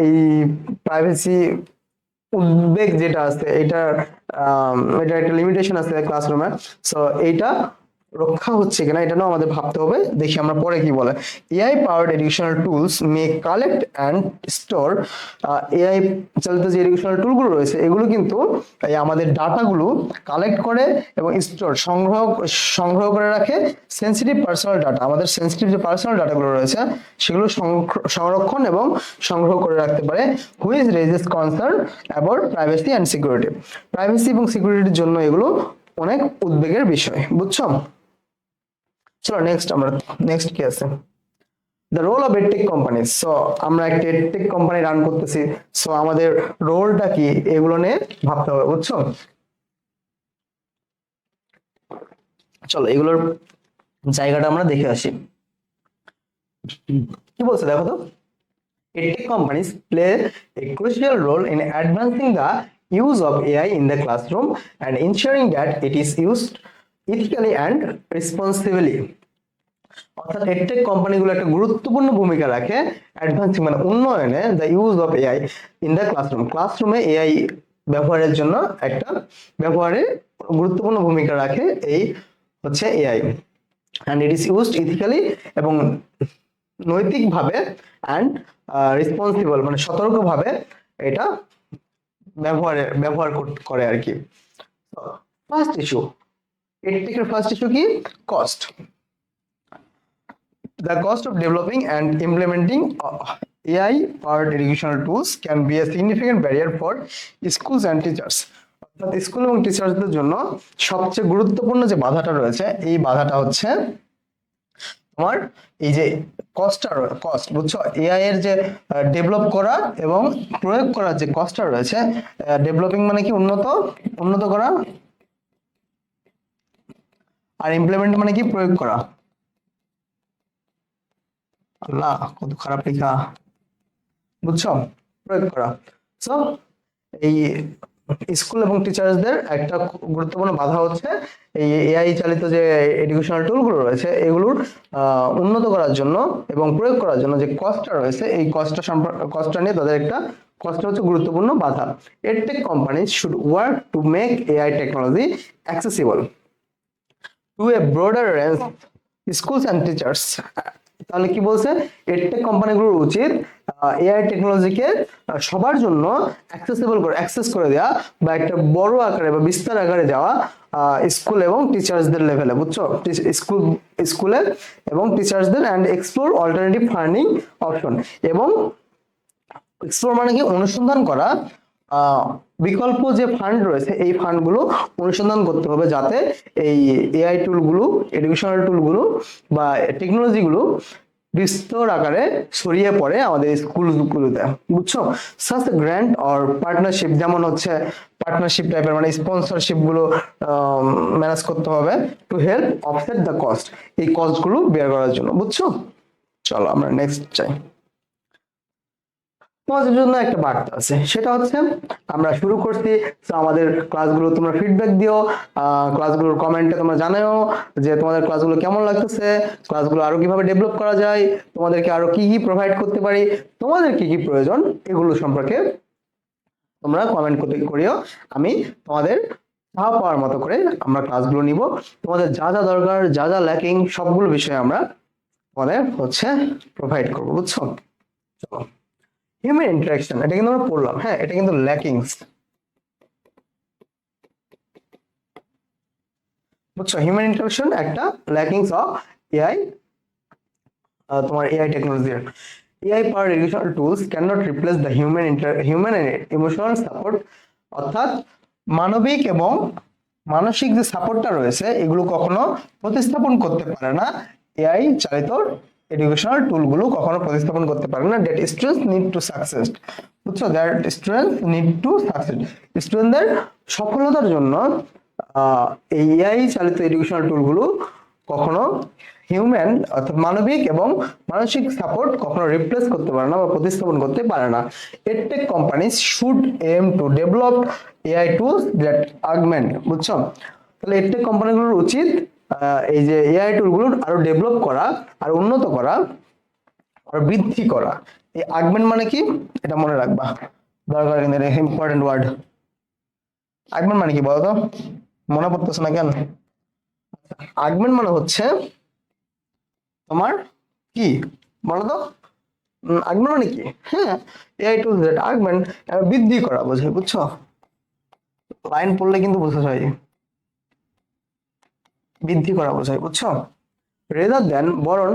এই প্রাইভেসি উদ্বেগ যেটা আছে, এটা একটা লিমিটেশন আছে ক্লাসরুমে। সো এইটা রক্ষা হচ্ছে কিনা এটা আমাদের ভাবতে হবে, দেখি আমরা পরে কি বলে। AI powered educational tools May collect and store, AI চালিত যে এডুকেশনাল টুলগুলো রয়েছে, এগুলো কিন্তু আমাদের ডাটাগুলো কালেক্ট করে এবং সংগ্রহ করে রাখে সেন্সিটিভ পার্সোনাল ডাটা, আমাদের সেন্সিটিভ যে পার্সোনাল ডাটাগুলো রয়েছে সেগুলো সংরক্ষণ এবং সংগ্রহ করে রাখতে পারে, which raises concern about privacy and security. Privacy এবং সিকিউরিটির জন্য এগুলো অনেক উদ্বেগের বিষয়, বুঝছো। চলো নেক্সট কি আছে, the role of edtech company. So আমরা একটা এডটেক কোম্পানি রান করতেছি, সো আমাদের রোলটা কি এগুলো নিয়ে ভাবতে হবে, বুঝছো। চলো এগুলোর জায়গাটা আমরা দেখে আসি, কি বলছে দেখো তো। EdTech companies play a crucial role in advancing the use of AI in the classroom and ensuring that it is used ethically and responsibly. অর্থাৎ এডটেক কোম্পানিগুলো একটা গুরুত্বপূর্ণ ভূমিকা রাখে অ্যাডভান্সিং মানে উন্নয়নে the use of AI in the classroom. ক্লাসরুমে এআই ব্যবহারের জন্য একটা ব্যবহারে গুরুত্বপূর্ণ ভূমিকা রাখে এই হচ্ছে AI. And it is used ethically এবং নৈতিকভাবে অ্যান্ড রেসপন্সিবল মানে সতর্কভাবে এটা ব্যবহার করে আর কি। ফার্স্ট ইস্যু, এডটেকের ফার্স্ট ইস্যু কি? Cost. The cost of developing and implementing AI-powered educational tools can be a significant barrier for schools and teachers. অর্থাৎ স্কুল এবং টিচারদের জন্য সবচেয়ে গুরুত্বপূর্ণ যে বাধাটা রয়েছে এই বাধাটা হচ্ছে তোমার এই যে কস্ট, বুঝছো? এআই এর যে ডেভেলপ করা এবং প্রয়োগ করার যে কস্টটা রয়েছে, ডেভেলপিং মানে কি উন্নত করা, আর ইমপ্লিমেন্ট মানে কি প্রয়োগ করা। আল্লাহ কত খারাপ লেখা, বুঝছো? প্রয়োগ করা। সো এই স্কুল এবং টিচার্সদের একটা গুরুত্বপূর্ণ বাধা হচ্ছে এই এআই চালিত যে এডুকেশনাল টুলগুলো রয়েছে এগুলোর উন্নত করার জন্য এবং প্রয়োগ করার জন্য যে কস্টটা রয়েছে এই কস্টটা নিয়ে তাদের একটা কষ্ট হচ্ছে গুরুত্বপূর্ণ বাধা। Edtech companies should work to make AI technology accessible to a broader range schools and teachers. তাহলে কি বলছে? এডটেক কোম্পানিগুলোর উচিত এআই টেকনোলজিকে সবার জন্য অ্যাক্সেস করে দেওয়া বা একটা বড় আকারে বা বিস্তার আকারে দেওয়া স্কুল এবং টিচার্সদের লেভেলে, বুঝছো? স্কুলে এবং টিচার্সদের and explore alternative funding option. এবং এক্সপ্লোর মানে কি? অনুসন্ধান করা বিকল্প যে ফান্ড রয়েছে এই ফান্ডগুলো অনুসন্ধান করতে হবে যাতে এই এআই টুলগুলো, এডুকেশনাল টুলগুলো বা টেকনোলজিগুলো বিস্তর আকারে ছড়িয়ে পড়ে আমাদের স্কুলগুলোতে, বুঝছো? সাচ গ্র্যান্ট অর পার্টনারশিপ, যেমন হচ্ছে পার্টনারশিপ টাইপের মানে স্পন্সরশিপ গুলো ম্যানেজ করতে হবে to help offset the cost, এই কস্টগুলো বের করার জন্য, বুঝছো? চলো আমরা নেক্সট চাই। তোমাদের জন্য একটা বার্তা আছে, সেটা হচ্ছে আমরা শুরু করছি, তো আমাদের ক্লাসগুলো তোমরা ফিডব্যাক দিও, ক্লাসগুলোর কমেন্টে তোমরা জানাও যে তোমাদের ক্লাসগুলো কেমন লাগতেছে, ক্লাসগুলো আরো কিভাবে ডেভেলপ করা যায়, তোমাদেরকে আরো কি কি প্রোভাইড করতে পারি, তোমাদের কি কি প্রয়োজন এগুলো সম্পর্কে তোমরা কমেন্ট করিও। আমি তোমাদের চাওয়া পাওয়ার মতো করে আমরা ক্লাসগুলো নিব, তোমাদের যা যা দরকার, যা যা ল্যাকিং সবগুলো বিষয়ে আমরা তোমাদের হচ্ছে প্রোভাইড করবো, বুঝছো? চলো, হিউম্যান ইন্টারাকশন, এটা কিন্তু আমরা পড়লাম, হ্যাঁ এটা কিন্তু ল্যাকিংস, বুঝছো? হিউম্যান ইন্টারাকশন একটা ল্যাকিংস অফ এআই, তোমার AI technology. AI power educational tools can not replace the human emotional support, অর্থাৎ মানবিক এবং মানসিক যে সাপোর্টটা রয়েছে এগুলো কখনো প্রতিস্থাপন করতে পারে না, এআই চালিত এডুকেশনাল টুলগুলো কখনো প্রতিস্থাপন করতে পারে না। That students need to success, বুঝছো? That students need to success, স্টুডেন্টদের সফলতার জন্য এই এআই চালিত এডুকেশনাল টুলগুলো কখনো হিউম্যান অর্থাৎ মানবিক এবং মানসিক সাপোর্ট কখনো রিপ্লেস করতে পারে না বা প্রতিস্থাপন করতে পারে না। Edtech companies should aim to develop AI tools that augment, বুঝছো? তাহলে এডটেক কোম্পানিগুলোর উচিত এই যে এআই টুলগুলো আরো ডেভেলপ করা, আর উন্নত করা, আর বৃদ্ধি করা। এই আগমেন্ট মানে কি এটা মনে রাখবা, দরকার কিন্তু ইম্পর্টেন্ট ওয়ার্ড। আগমেন্ট মানে কি বলো তো, মনে পড়তেছে না কেন? আগমেন্ট মানে হচ্ছে তোমার কি বলো তো, আগমেন্ট মানে কি? হ্যাঁ, এআই টুলস দ্যাট আগমেন্ট, বৃদ্ধি করা বোঝায়, বুঝছো? লাইন পড়লে কিন্তু বোঝা যায় বৃদ্ধি করা বোঝায়, বুঝছো? রেদার দেন বরং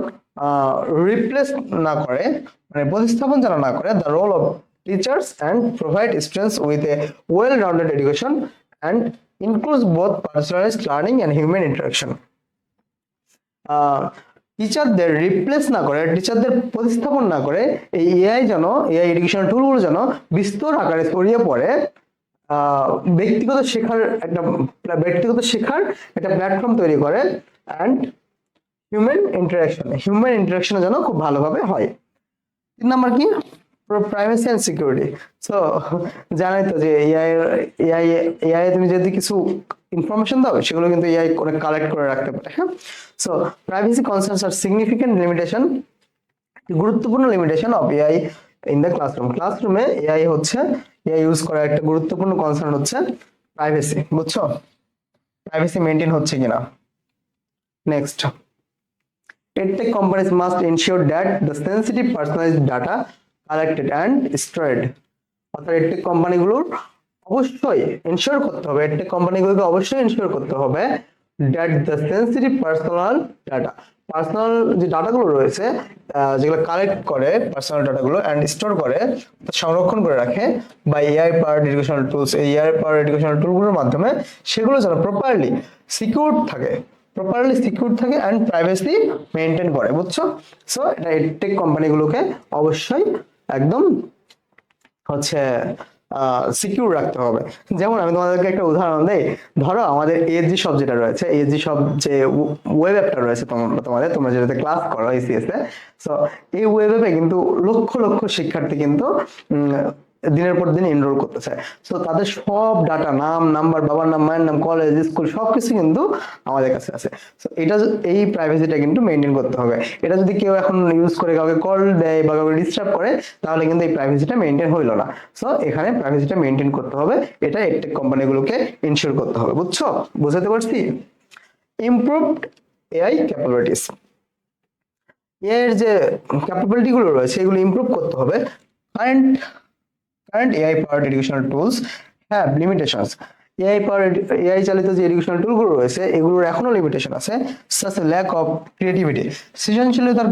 রিপ্লেস না করে মানে প্রতিস্থাপন যারা না করে the role of teachers and provide students with a well rounded education and includes both personalised learning and human interaction. টিচারদের রিপ্লেস না করে, টিচারদের প্রতিস্থাপন না করে এই এআই এডুকেশনাল টুলগুলো যেন বিস্তর আকারে ছড়িয়ে পড়ে ব্যক্তিগত শেখার একটা প্ল্যাটফর্ম তৈরি করে, অ্যান্ড হিউম্যান ইন্টারাকশনে যেন খুব ভালোভাবে হয়। 3 নাম্বার কি? Privacy and security. সো জানাই তো যে এআই তুমি যদি কিছু ইনফরমেশন দাও সেগুলো কিন্তু এআই করে কালেক্ট করে রাখতে পারে। হ্যাঁ, সো প্রাইভেসি কনসার্নস আর সিগনিফিকেন্ট লিমিটেশন, গুরুত্বপূর্ণ limitation of AI in the classroom. ক্লাসরুমে এআই ইউজ করার একটা গুরুত্বপূর্ণ কনসার্ন হচ্ছে প্রাইভেসি। বুঝছো, প্রাইভেসি মেনটেন হচ্ছে কিনা। Next, EdTech companies must ensure that the sensitive personalized data collected and stored, অর্থাৎ EdTech কোম্পানিগুলোর অবশ্যই এনশিওর করতে হবে, EdTech কোম্পানিগুলোকে অবশ্যই এনশিওর করতে হবে that the sensitive পার্সোনাল যে ডাটাগুলো রয়েছে, যেগুলো কালেক্ট করে পার্সোনাল ডাটাগুলো অ্যান্ড স্টোর করে, সংরক্ষণ করে রাখে বা এআই পাওয়ার্ড এডুকেশনাল টুলস, এই এআই পাওয়ার্ড এডুকেশনাল টুলগুলোর মাধ্যমে সেগুলো যেন প্রপারলি সিকিউর থাকে অ্যান্ড প্রাইভেসি মেনটেন করে। বুঝছো, সো এটা এডটেক কোম্পানিগুলোকে অবশ্যই একদম হচ্ছে সিকিউর রাখতে হবে। যেমন আমি তোমাদেরকে একটা উদাহরণ দেই, ধরো আমাদের এএসজি সব যেটা রয়েছে, এএসজি সব যে ওয়েব অ্যাপটা রয়েছে তোমরা যেটাতে ক্লাস করো এসিএস এ, সো এই ওয়েব অ্যাপে কিন্তু লক্ষ লক্ষ শিক্ষার্থী কিন্তু দিনের পর দিন এনরোল করতে চায়। সো তাদের সব ডাটা, নাম, নাম্বার, বাবার নাম, মায়ের নাম, কলেজ, স্কুল সবকিছু কিন্তু আমাদের কাছে আছে। সো এই প্রাইভেসিটা কিন্তু মেনটেন করতে হবে। এটা যদি কেউ এখন ইউজ করে কাউকে কল দেয় বা কাউকে ডিস্টার্ব করে, তাহলে কিন্তু এই প্রাইভেসিটা মেনটেন হইল না। সো এখানে প্রাইভেসিটা মেনটেন করতে হবে, এটা এডটেক কোম্পানিগুলোকে ইনশিওর করতে হবে। বুঝছো, বুঝাতে পারছি? ইমপ্রুভড এআই ক্যাপাবিলিটিস, এআই এর যে ক্যাপাবিলিটি গুলো রয়েছে এগুলো ইমপ্রুভ করতে হবে। Current AI powered educational tools have limitations, AI চালিত যে এডুকেশনাল টুলগুলো রয়েছে এগুলোর এখনো লিমিটেশন আছে, সাচ ল্যাক অফ ক্রিয়েটিভিটি, সৃজনশীলতার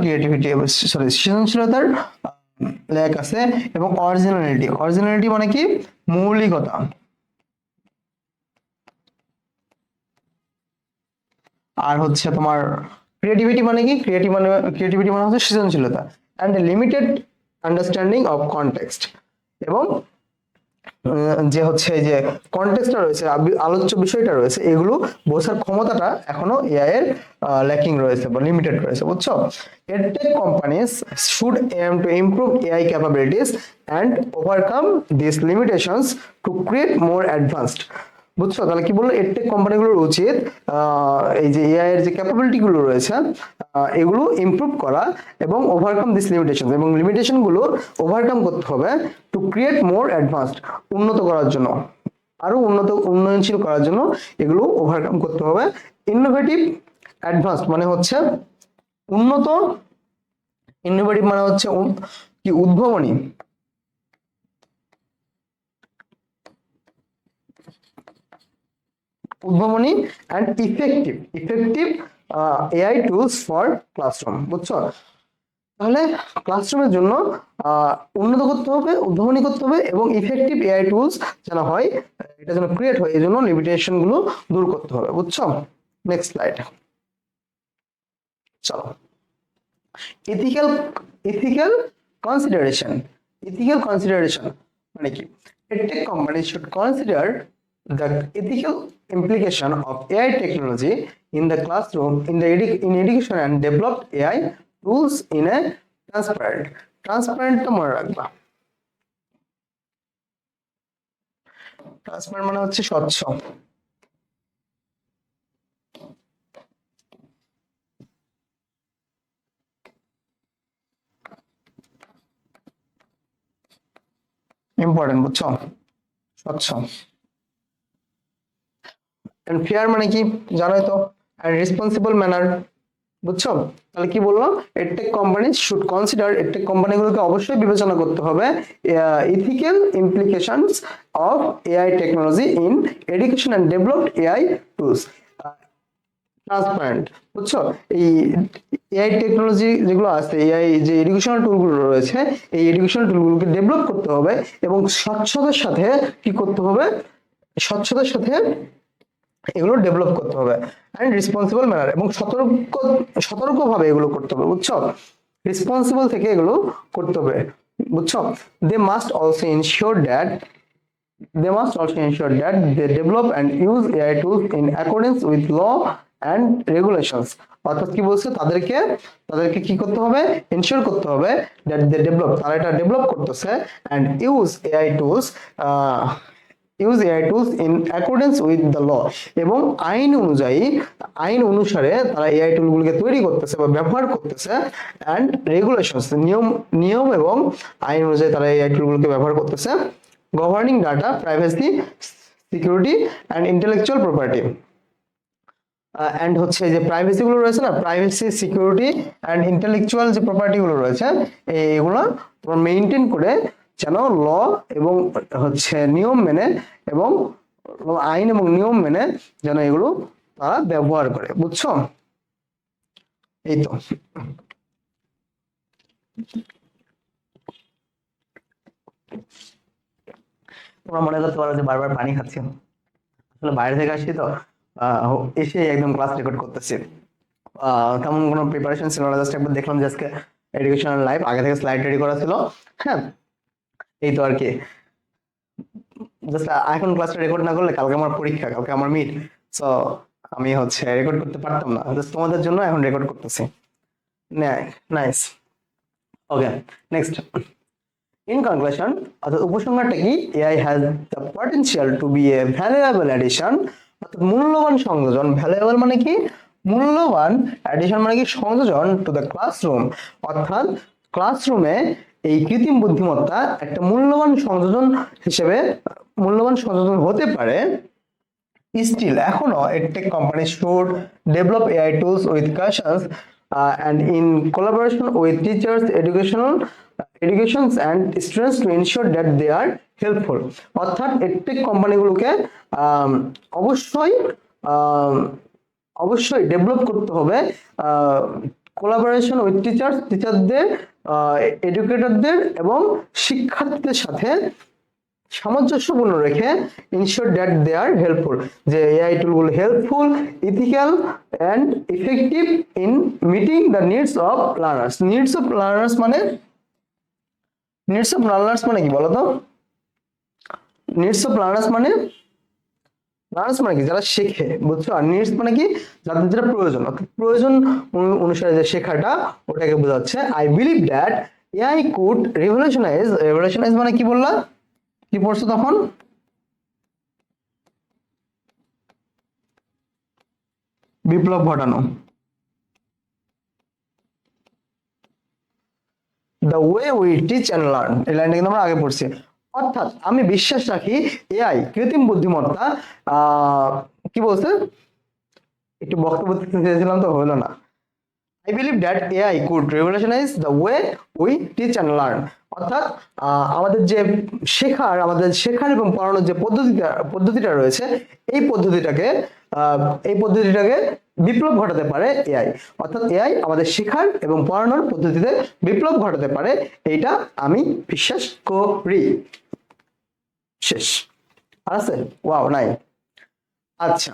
ল্যাক আছে, এবং অরিজিনালিটি মানে কি, মৌলিকতা। আর হচ্ছে তোমার ক্রিয়েটিভিটি মানে কি, ক্রিয়েটিভিটি মানে হচ্ছে সৃজনশীলতা, and limited understanding of context, এবং যে হচ্ছে এই যে কনটেক্সটটা রয়েছে, আলোচ্য বিষয়টা রয়েছে, এগুলো বোঝার ক্ষমতাটা এখনো এআই এর ল্যাকিং রয়েছে বা লিমিটেড রয়েছে। বুঝছো, edtech companies should aim to improve AI capabilities and overcome this limitations to create more advanced. বুঝছো, তাহলে কি বললো, এডটেক কোম্পানিগুলোর উচিত এই যে এআই এর যে ক্যাপাবিলিটি গুলো রয়েছে এগুলো ইমপ্রুভ করা এবং ওভারকাম দিস লিমিটেশন, এবং লিমিটেশন গুলো ওভারকাম করতে হবে টু ক্রিয়েট মোর অ্যাডভান্সড, উন্নত করার জন্য, আরো উন্নয়নশীল করার জন্য এগুলো ওভারকাম করতে হবে। ইনোভেটিভ অ্যাডভান্সড মানে হচ্ছে উন্নত, ইনোভেটিভ মানে হচ্ছে কি, উদ্ভাবনী, and effective AI tools for classroom. বুঝছো, তাহলে ক্লাসরুমের জন্য উন্নত করতে হবে, উদ্ভাবনী করতে হবে, এবং ইফেক্টিভ এআই টুলস যেন হয়, এটা যেন ক্রিয়েট হয়, এই জন্য লিমিটেশন গুলো দূর করতে হবে। বুঝছো, নেক্সট স্লাইড চলো। ইথিক্যাল কনসিডারেশন মানে কি, EdTech companies should consider the ethical implication of AI technology in the classroom, in education, and develop AI tools in a transparent তো মনে রাখবা, ট্রান্সপারেন্ট মানে হচ্ছে স্বচ্ছ, ইম্পর্টেন্ট। বুঝছো, স্বচ্ছ, এন্ড ফেয়ার মানে কি জানোই তো, এন্ড রেসপন্সিবল ম্যানার। বুঝছো, তাহলে কি বললাম, edtech company should consider, edtech কোম্পানিগুলোকে অবশ্যই বিবেচনা করতে হবে ethical implications of AI technology in education and developed AI tools, transparent. বুঝছো, এই এআই টেকনোলজি যেগুলো আছে, এআই যে এডুকেশনাল টুলগুলো রয়েছে, এই এডুকেশনাল টুলগুলোকে ডেভেলপ করতে হবে এবং স্বচ্ছতার সাথে কি করতে হবে, স্বচ্ছতার সাথে এগুলো ডেভেলপ করতে হবে, এন্ড রেসপন্সিবল ম্যানার, এবং সতর্কভাবে এগুলো করতে হবে। বুঝছো, রেসপন্সিবল থেকে এগুলো করতে হবে। বুঝছো, they must also ensure that they develop and use AI tools in accordance with law and regulations, অর্থাৎ কি বলছে, তাদেরকে কি করতে হবে, ইনশিওর করতে হবে that they develop, তারা এটা ডেভেলপ করতেছে, and use AI tools use AI tools in accordance with the law, এবং আইন অনুসারে তারা এআই টুলগুলোকে তৈরি করতেছে বা ব্যবহার করতেছে, অ্যান্ড রেগুলেশনস নিয়ম এবং আইন অনুযায়ী তারা এআই টুলগুলোকে ব্যবহার করতেছে, governing data privacy security and intellectual property. And হচ্ছে যে প্রাইভেসি গুলো রয়েছে না, প্রাইভেসি সিকিউরিটি অ্যান্ড ইন্টেলেকচুয়াল যে প্রপার্টি গুলো রয়েছে এগুলো তোমার মেনটেন করে যেন ল এবং হচ্ছে নিয়ম মেনে এবং আইন এবং নিয়ম মেনে যেন এগুলো তারা ব্যবহার করে, বুঝছো? এই তো তোমরা মনে করতে পারো যে বারবার পানি খাচ্ছি, আসলে বাইরে থেকে আসছি তো এসে একদম ক্লাস রেকর্ড করতেছি। তেমন কোনো প্রিপারেশন ছিল না, জাস্ট একবার দেখলাম যে আজকে এডুকেশনাল লাইভ, আগে থেকে স্লাইড রেডি করা ছিল। হ্যাঁ, এই তো আর কি, জাস্ট এখন ক্লাসটা রেকর্ড না করলে কালকে আমার পরীক্ষা, কালকে আমার মিট, সো আমি হচ্ছে রেকর্ড করতে পারতাম না, জাস্ট তোমাদের জন্য এখন রেকর্ড করতেছি। Nice, okay, next. In conclusion, অর্থাৎ উপসংহারটা কি, AI has the potential to be a valuable addition, অর্থাৎ মূল্যবান সংযোজন, ভ্যালুয়েবল মানে কি, মূল্যবান, অ্যাডিশন মানে কি সংযোজন, টু দ্য ক্লাসরুম, অর্থাৎ ক্লাসরুমে এই কৃত্রিম বুদ্ধিমত্তা একটা মূল্যবান সংযোজন হিসেবে মূল্যবান সংযোজন হতে পারে। Still, এখনো edtech companies should develop AI tools with cautions and in collaboration with teachers, educations and students to ensure that they are helpful. অর্থাৎ edtech কোম্পানিগুলোকে অবশ্যই ডেভেলপ করতে হবে কোলাবোরেশন উইথ টিচারদের, এডুকেটরদের এবং শিক্ষার্থীদের সাথে সামঞ্জস্যপূর্ণ রেখে, ensure that they are helpful, যে এআই টুলগুলো helpful, ethical and effective in meeting the needs of learners. Needs of learners মানে কি বলতো? নিডস অফ লার্নার্স মানে কি, যারা শেখে, বুঝছো? আর নিডস মানে কি, যাদের যেটা প্রয়োজন, অর্থাৎ প্রয়োজন অনুসারে যে শেখাটা, ওটাকে বোঝাচ্ছে। I believe that AI could রেভলিউশনাইজ মানে কি বললা, কি পড়ছো তখন? বিপ্লব ঘটানো। The way we teach and learn, এই লাইনটা কিন্তু আমরা আগে পড়ছি। অর্থাৎ আমি বিশ্বাস রাখি এআই, কৃত্রিম বুদ্ধিমত্তা, কি বলছে, একটু বক্তব্য দিতে চেয়েছিলাম তো হলো না। I believe that AI could revolutionize the way we teach and learn, অর্থাৎ আমাদের শেখার এবং পড়ানোর যে পদ্ধতিটা রয়েছে, এই পদ্ধতিটাকে বিপ্লব ঘটাতে পারে এআই। অর্থাৎ এআই আমাদের শেখার এবং পড়ানোর পদ্ধতিতে বিপ্লব ঘটাতে পারে, এইটা আমি বিশ্বাস করি। শেষ আছে? ওয়াও, নাই। আচ্ছা,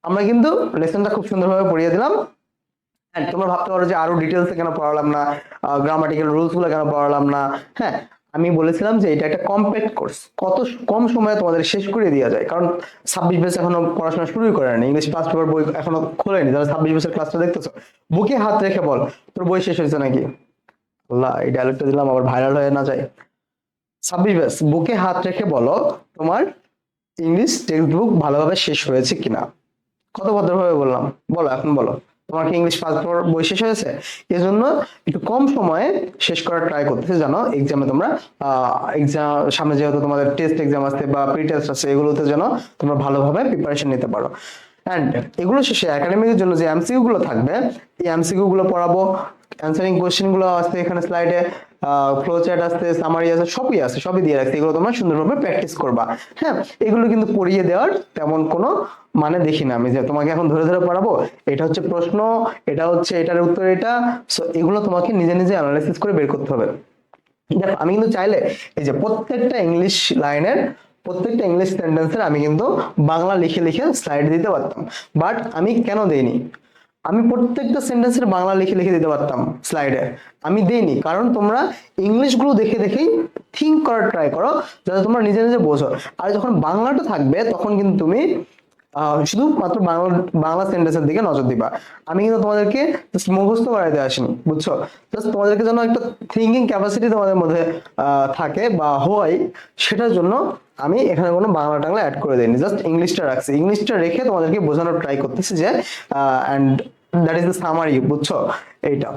আমরা কিন্তু লেসনটা খুব সুন্দরভাবে পড়িয়ে দিলাম। তোমরা ভাবতে পারো যে আরো ডিটেলসে কেন পড়ালাম না, গ্রামাটিক্যাল রুলস গুলো কেন পড়ালাম না। হ্যাঁ, আমি বলেছিলাম যে এটা একটা কম্প্যাক্ট কোর্স, কত কম সময়ে তোমাদের শেষ করে দেওয়া যায়, কারণ 26 ব্যাচ এখনো পড়াশোনা শুরুই করে না, ইংলিশ ফার্স্ট পেপার বই এখনো খোলেনি। যারা 26 ব্যাচের ক্লাসটা দেখতেছো, বুকে হাত রেখে বল তোর বই শেষ হয়েছে নাকি। আল্লাহ, এই ডায়লগটা দিলাম আবার ভাইরাল হয়ে না যায়। 26 ব্যাচ, বুকে হাত রেখে বলো তোমার ইংলিশ টেক্সট বুক ভালোভাবে শেষ হয়েছে কিনা। কত ভদ্রভাবে বললাম, বলো এখন বলো, তোমার কি ইংলিশ ফার্স্ট পেপার বই শেষ হয়েছে? এজন্য একটু কম সময়ে শেষ করার ট্রাই করতেছে, জানো এক্সামে তোমরা এক্সাম সামনে যেহেতু তোমাদের টেস্ট এক্সাম আসছে বা প্রি টেস্ট আছে, এগুলোতে যেন তোমরা ভালোভাবে প্রিপারেশন নিতে পারো। অ্যান্ড এগুলো শেষে একাডেমিকের জন্য যে এমসিকিউ গুলো থাকবে, এই এমসিকিউ গুলো পড়াবো, অ্যান্সারিং কোশ্চেন গুলো আসছে এখানে স্লাইডে, ফ্লো চার্ট আসছে, সামারি আছে, সবই দিয়ে রাখছে, এগুলো তোমরা সুন্দরভাবে প্র্যাকটিস করবা। হ্যাঁ, এগুলো কিন্তু পড়িয়ে দেওয়ার তেমন কোনো মানে দেখি না আমি, যে তোমাকে এখন ধরে ধরে পড়াবো, এটা হচ্ছে প্রশ্ন, এটা হচ্ছে এটার উত্তর এটা, সো এগুলো তোমাকে নিজে নিজে অ্যানালাইসিস করে বের করতে হবে। দেখো, আমি কিন্তু চাইলে এই যে প্রত্যেকটা ইংলিশ সেন্টেন্সের আমি কিন্তু বাংলা লিখে লিখে স্লাইড দিতে পারতাম, বাট আমি কেন দেইনি? আমি প্রত্যেকটা সেন্টেন্সের বাংলা লিখে লিখে দিতে পারতাম স্লাইডে, আমি দেইনি কারণ তোমরা ইংলিশ গুলো দেখে দেখেই থিঙ্ক করার ট্রাই করো, যাতে তোমরা নিজে নিজে বোঝো। আর যখন বাংলাটা থাকবে তখন কিন্তু তুমি শুধুমাত্র বাংলা বাংলা সেন্টেন্সের দিকে নজর দিবা। আমি কিন্তু তোমাদেরকে জাস্ট মুখস্থ করাইতে আসিনি, বুঝছো? জাস্ট তোমাদেরকে যেন একটা থিঙ্কিং ক্যাপাসিটি তোমাদের মধ্যে থাকে বা হয়, সেটার জন্য আমি এখানে কোনো বাংলা টাংলা অ্যাড করে দিইনি, জাস্ট ইংলিশটা রাখছি। ইংলিশটা রেখে তোমাদেরকে বোঝানোর ট্রাই করতেছি যে and that is the summary, বুঝছো? এইটা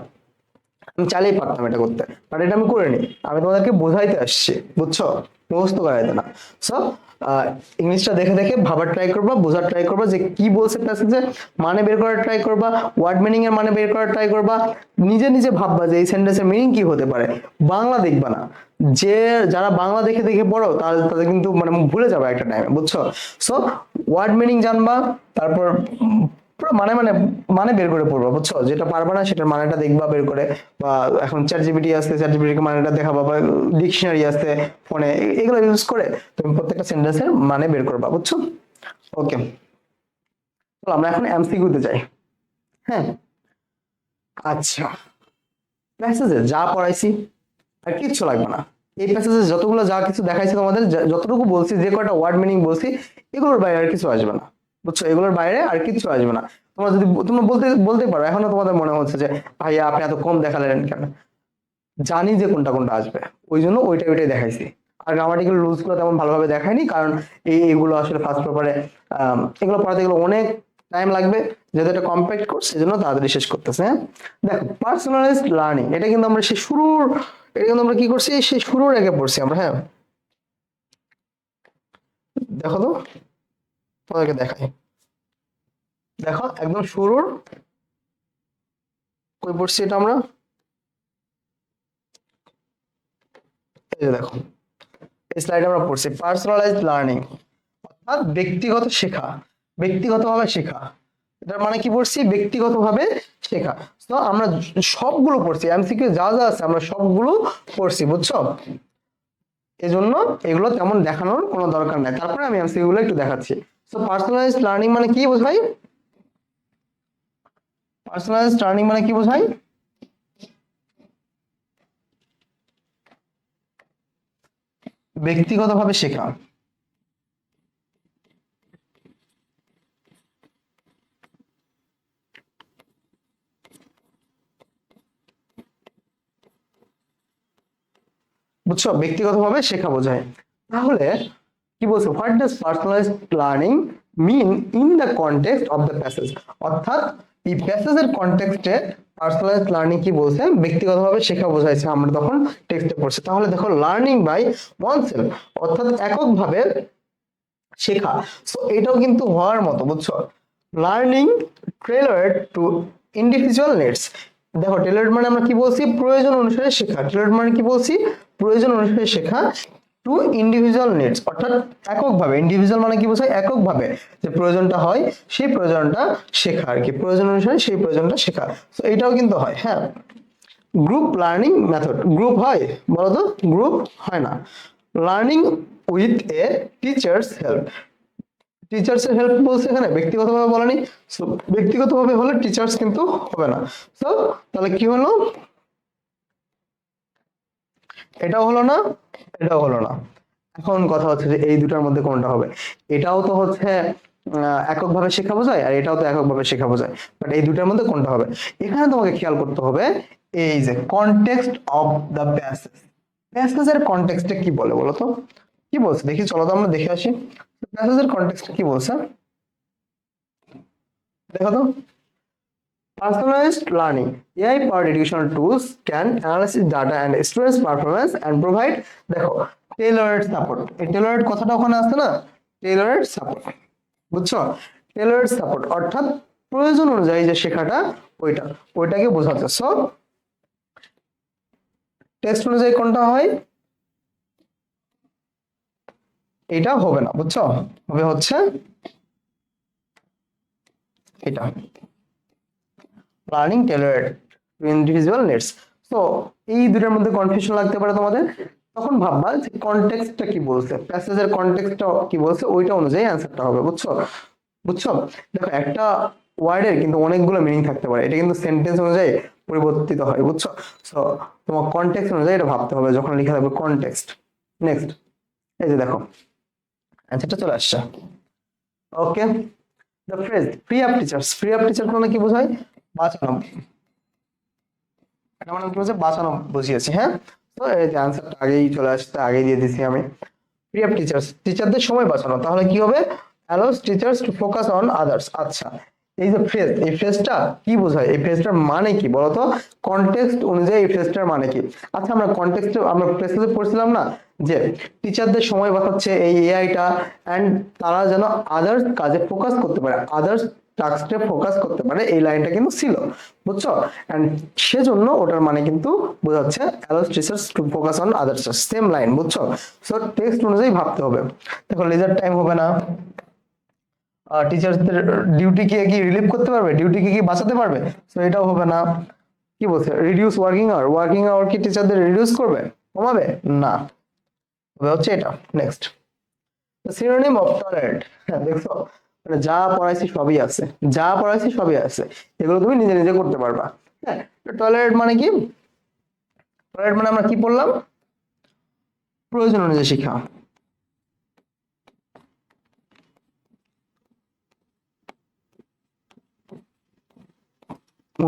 আমি চাইলেই পারতাম এটা করতে, বাট এটা আমি করিনি। আমি তোমাদেরকে বোঝাইতে আসছি, বুঝছো? মুখস্থ করাইতে না। সো ইংলিশটা দেখে দেখে ভাবার ট্রাই করবা, বোঝার ট্রাই করবা যে কি বলছে প্যাসেজে, মানে বের করার ট্রাই করবা, ওয়ার্ড মিনিং এর মানে বের করার ট্রাই করবা, নিজে নিজে ভাববা যে এই সেন্টেন্সের মিনিং কি হতে পারে। বাংলা দেখবা না, যে যারা বাংলা দেখে দেখে পড়ো তাদের কিন্তু মানে ভুলে যাবে একটা টাইমে, বুঝছো? সো ওয়ার্ড মিনিং জানবা, তারপর পুরো মানে মানে মানে বের করে পড়বা, বুঝছো? যেটা পারবা না সেটার মানেটা দেখবা বের করে, বা এখন চ্যাট জিপিটি আসছে, চ্যাট জিপিটির মানেটা দেখাবা, বা ডিকশনারি আসছে ফোনে, এগুলো ইউজ করে তুমি প্রত্যেকটা সেন্টেন্সের মানে বের করবা, বুঝছো? ওকে, চলো আমরা এখন এমসিকিউ তে যাই। হ্যাঁ, আচ্ছা, প্যাসেজে যা পড়াইছি আর কিচ্ছু লাগবে না। এই প্যাসেজে যতগুলো যা কিছু দেখাইছি তোমাদের, যতটুকু বলছি, যে কয়টা ওয়ার্ড মিনিং বলছি, এগুলোর বাইরে আর কিছু আসবে না, বুঝছো? এগুলোর বাইরে আর কিচ্ছু আসবে না। তোমরা যদি তোমরা বলতে বলতে পারো, এখনো তোমাদের মনে হচ্ছে যে ভাইয়া আপনি এত কম দেখালেন কেন? জানি যে কোনটা কোনটা আসবে, ওই জন্য ওইটাই ওইটাই দেখাইছি। আর গ্রামাটিক্যাল রুলস গুলো তেমন ভালোভাবে দেখাইনি, কারণ এইগুলো আসলে ফার্স্ট পেপারে এগুলো পড়াতে গেলে অনেক টাইম লাগবে, যেহেতু এটা কম্প্যাক্ট কোর্স, সেজন্য তাড়াতাড়ি শেষ করতেছে। হ্যাঁ, দেখো, পার্সোনালাইজড লার্নিং, এটা কিন্তু আমরা সেই শুরুর, এটা কিন্তু আমরা কি করছি, সেই শুরুর আগে পড়ছি আমরা। হ্যাঁ, দেখো তো, তোমাদেরকে দেখাই, দেখো একদম শুরুর, কই পড়ছি এটা আমরা, এই যে দেখো, এই স্লাইডে আমরা পড়ছি পার্সোনালাইজড লার্নিং, অর্থাৎ ব্যক্তিগত শেখা, ব্যক্তিগতভাবে শেখা। এটার মানে কি পড়ছি, ব্যক্তিগতভাবে শেখা। তো আমরা সবগুলো পড়ছি, এমসিকিউ যা যা আছে আমরা সবগুলো পড়ছি, বুঝছো? এজন্য এগুলো তেমন দেখানোর কোনো দরকার নাই। তারপরে আমি এমসিকিউ গুলো একটু দেখাচ্ছি। তো পার্সোনালাইজড লার্নিং মানে কি বোঝাই, পার্সোনালাইজড লার্নিং মানে কি বোঝাই, ব্যক্তিগতভাবে শেখা। বুঝছো, ব্যক্তিগতভাবে শেখা বোঝায়। তাহলে কি বলছো, what does personalised learning mean in the context of the passage? অর্থাৎ এই প্যাসেজের কনটেক্সটে পার্সোনালাইজড লার্নিং কি বলছে, ব্যক্তিগতভাবে শেখা বোঝাইছে আমরা তখন টেক্সটে পড়ছি। তাহলে দেখো, লার্নিং বাই ওয়ানসেলফ, অর্থাৎ এককভাবে শেখা। সো এটাও কিন্তু হওয়ার মতো, বুঝছো? Learning tailored to individual needs. দেখো, টেইলরড মানে আমরা কি বলছি, প্রয়োজন অনুসারে শেখা। টেইলরড মানে কি বলছি, প্রয়োজন অনুসারে শেখা। টু ইন্ডিভিজুয়াল নিডস, অর্থাৎ এককভাবে। ইন্ডিভিজুয়াল মানে কি বোঝায়, এককভাবে যে প্রয়োজনটা হয় সেই প্রয়োজনটা শেখা আর কি, প্রয়োজন অনুসারে সেই প্রয়োজনটা শেখা। তো এটাও কিন্তু হয়। হ্যাঁ, গ্রুপ লার্নিং মেথড, গ্রুপ হয় বলো তো? গ্রুপ হয় না। Learning with a teachers help, teachers এর হেল্প বলছে এখানে, ব্যক্তিগতভাবে বলেনি। সো ব্যক্তিগতভাবে হলে টিচার্স কিন্তু হবে না। সো তাহলে কি হলো, এটাও হলো না, এটাও হলো না। এখন কথা হচ্ছে যে এই দুটার মধ্যে কোনটা হবে? এটাও তো হচ্ছে এককভাবে শেখা বোঝায়, আর এটাও তো এককভাবে শেখা বোঝায়, বাট এই দুটার মধ্যে কোনটা হবে? এখানে তোমাকে খেয়াল করতে হবে এই যে কনটেক্সট অফ দ্য প্যাসেজ, প্যাসেজের কনটেক্সটে কি বলে বলো তো? কি বলছে দেখি, চলো তো আমরা দেখে আসি প্যাসেজের কনটেক্সটে কি বলছে। দেখো তো, personalized learning, AI-powered educational tools can analyze data and students' performance and provide, দেখো, tailored support। এই tailored কথাটা ওখানে আসছে না, tailored support, বুঝছো? tailored support অর্থাৎ প্রয়োজন অনুযায়ী যে শেখাটা, ওইটা, ওইটাকে বোঝাচ্ছে। সো টেক্সট অনুযায়ী কোনটা হয়, এটা হবে না, বুঝছো? হবে হচ্ছে এটা, learning tailored to individual needs. তো এই দুটার মধ্যে কনফিউশন লাগতে পারে তোমাদের, তখন ভাববা যে কনটেক্সটটা কি বলছে, প্যাসেজের কনটেক্সটটা কি বলছে, ওইটা অনুযায়ী অ্যান্সারটা হবে, বুঝছো? বুঝছো? দেখো, একটা ওয়ার্ডের কিন্তু অনেকগুলো মিনিং থাকতে পারে, এটা কিন্তু সেন্টেন্স অনুযায়ী পরিবর্তিত হয়, বুঝছো? সো তোমার কনটেক্সট অনুযায়ী এটা ভাবতে হবে যখন লেখা থাকবে কনটেক্সট। নেক্সট, এই যে দেখো, অ্যান্সারটা চলে আসছে। Okay, the phrase free of teachers, free of teacher মানে কি বোঝায়? বাঁচানো, এটা মানে কি বোঝায়? বাঁচানো বুঝিয়েছি, হ্যাঁ। তো এই যে আনসারটা আগেই চলে আসছে, আগেই দিয়ে দিছি আমি। ফ্রি অফ টিচার্স, টিচারদের সময় বাঁচানো, তাহলে কি হবে? Allows teachers to focus on others. আচ্ছা, এই যে ফ্রেজ, এই ফ্রেজটা কি বোঝায়? এই ফ্রেজটার মানে কি বলতো? কনটেক্সট অনুযায়ী এই ফ্রেজটার মানে কি? আচ্ছা, আমরা কনটেক্সটে আমরা প্রেসেজে পড়ছিলাম না যে টিচারদের সময় বাঁচাচ্ছে এই এআইটা, এন্ড তারা যেন আদার্স কাজে ফোকাস করতে পারে, আদার্স টাস্কে ফোকাস করতে পারে, এই লাইনটা কিন্তু ছিল, বুঝছো? এন্ড সেজন্য ওটার মানে কিন্তু বোঝাচ্ছে allows teachers to focus on others, same line, বুঝছো? সো টেক্সট অনুযায়ী ভাবতে হবে। দেখো লেজার টাইম হবে না, টিচারদের ডিউটিকে কি রিলিভ করতে পারবে, ডিউটিকে কি বাঁচাতে পারবে? সো এটাও হবে না। কি বলছে? Reduce working hour, working hour কি টিচারদের রিডিউস করবে, কমাবে? না, তবে হচ্ছে এটা। নেক্সট, সিনোনিম অফ টলারেন্ট। হ্যাঁ, দেখছো, মানে যা পড়াইছি সবই আছে, যা পড়াইছি সবই আছে, এগুলো তুমি নিজে নিজে করতে পারবা। হ্যাঁ, টলারেট মানে কি? টলারেট মানে আমরা কি পড়লাম? প্রয়োজন অনুযায়ী শিক্ষা,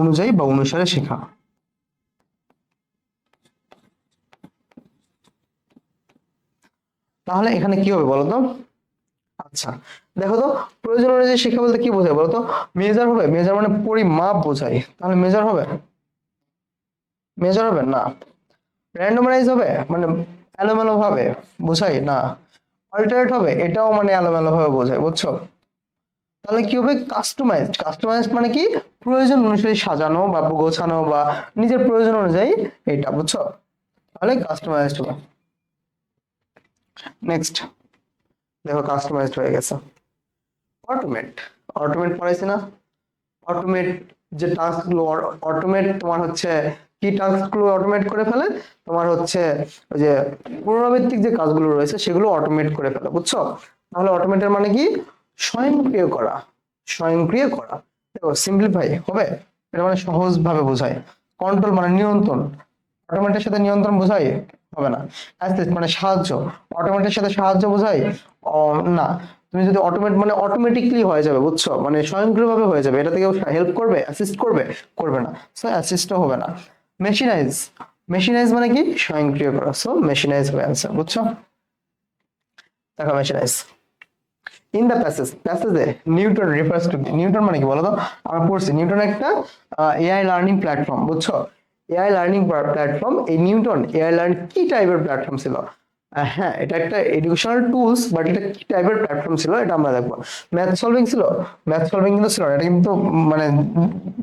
অনুযায়ী বা অনুসারে শেখা। তাহলে এখানে কি হবে বলতো? আচ্ছা, দেখো তো, প্রয়োজন অনুযায়ী শিক্ষা বলতে কি বোঝায় বলতো? মেজার হবে, মেজার মানে পরিমাপ বোঝায়, তাহলে মেজার হবে? মেজার হবে না। র্যান্ডমাইজ হবে মানে এলোমেলো ভাবে বোঝায় না। অল্টারেট হবে, এটাও মানে এলোমেলো ভাবে বোঝায়, বুঝছো? তাহলে কি হবে? কাস্টমাইজড, কাস্টমাইজড মানে কি? প্রয়োজন অনুযায়ী সাজানো বা গোছানো বা নিজের প্রয়োজন অনুযায়ী, এটা, বুঝছো? তাহলে কাস্টমাইজড হবে। নেক্সট, দেখো কাস্টমাইজড হয়ে গেছে। অটোমেট, অটোমেট পড়াইছি না? অটোমেট যে টাস্ক গুলো, অটোমেট তোমার হচ্ছে কি টাস্ক গুলো অটোমেট করে ফেলে? তোমার হচ্ছে ওই যে পুনরাবৃত্তিক যে কাজগুলো রয়েছে সেগুলো অটোমেট করে ফেলে, বুঝছো? তাহলে অটোমেটের মানে কি? স্বয়ংক্রিয় করা, স্বয়ংক্রিয় করা। দেখো সিম্পলিফাই হবে, এটা মানে সহজ ভাবে বোঝায়। কন্ট্রোল মানে নিয়ন্ত্রণ, অটোমেটের সাথে নিয়ন্ত্রণ বোঝায়? হবে না। অ্যাসিস্ট মানে সাহায্য, অটোমেটের সাথে সাহায্য বোঝায়? না। তুমি যদি অটোমেট মানে অটোমেটিকলি হয়ে যাবে, বুঝছো? মানে স্বয়ংক্রিয়ভাবে হয়ে যাবে, এটা থেকে হেল্প করবে, অ্যাসিস্ট করবে? করবে না। সো অ্যাসিস্টও হবে না। মেশিনাইজ, মেশিনাইজ মানে কি? স্বয়ংক্রিয় করা, সো মেশিনাইজ হবে অ্যান্সার, বুঝছো? দেখো মেশিনাইজ। ইন দ্য প্যাসেজ, প্যাসেজে নিউটন রেফার্স টু, নিউটন মানে কি বলতো? আমরা পড়ছি নিউটন একটা এআই লার্নিং প্ল্যাটফর্ম, বুঝছো? AI learning platform. এই নিউটন এআই লার্নিং কি টাইপের প্ল্যাটফর্ম ছিল? হ্যাঁ, এটা একটা এডুকেশনাল টুলস, বাট এটা কি টাইপের প্ল্যাটফর্ম ছিল এটা আমরা দেখবো। ম্যাথ সলভিং ছিল? ম্যাথ সলভিং কিন্তু ছিল না, এটা কিন্তু মানে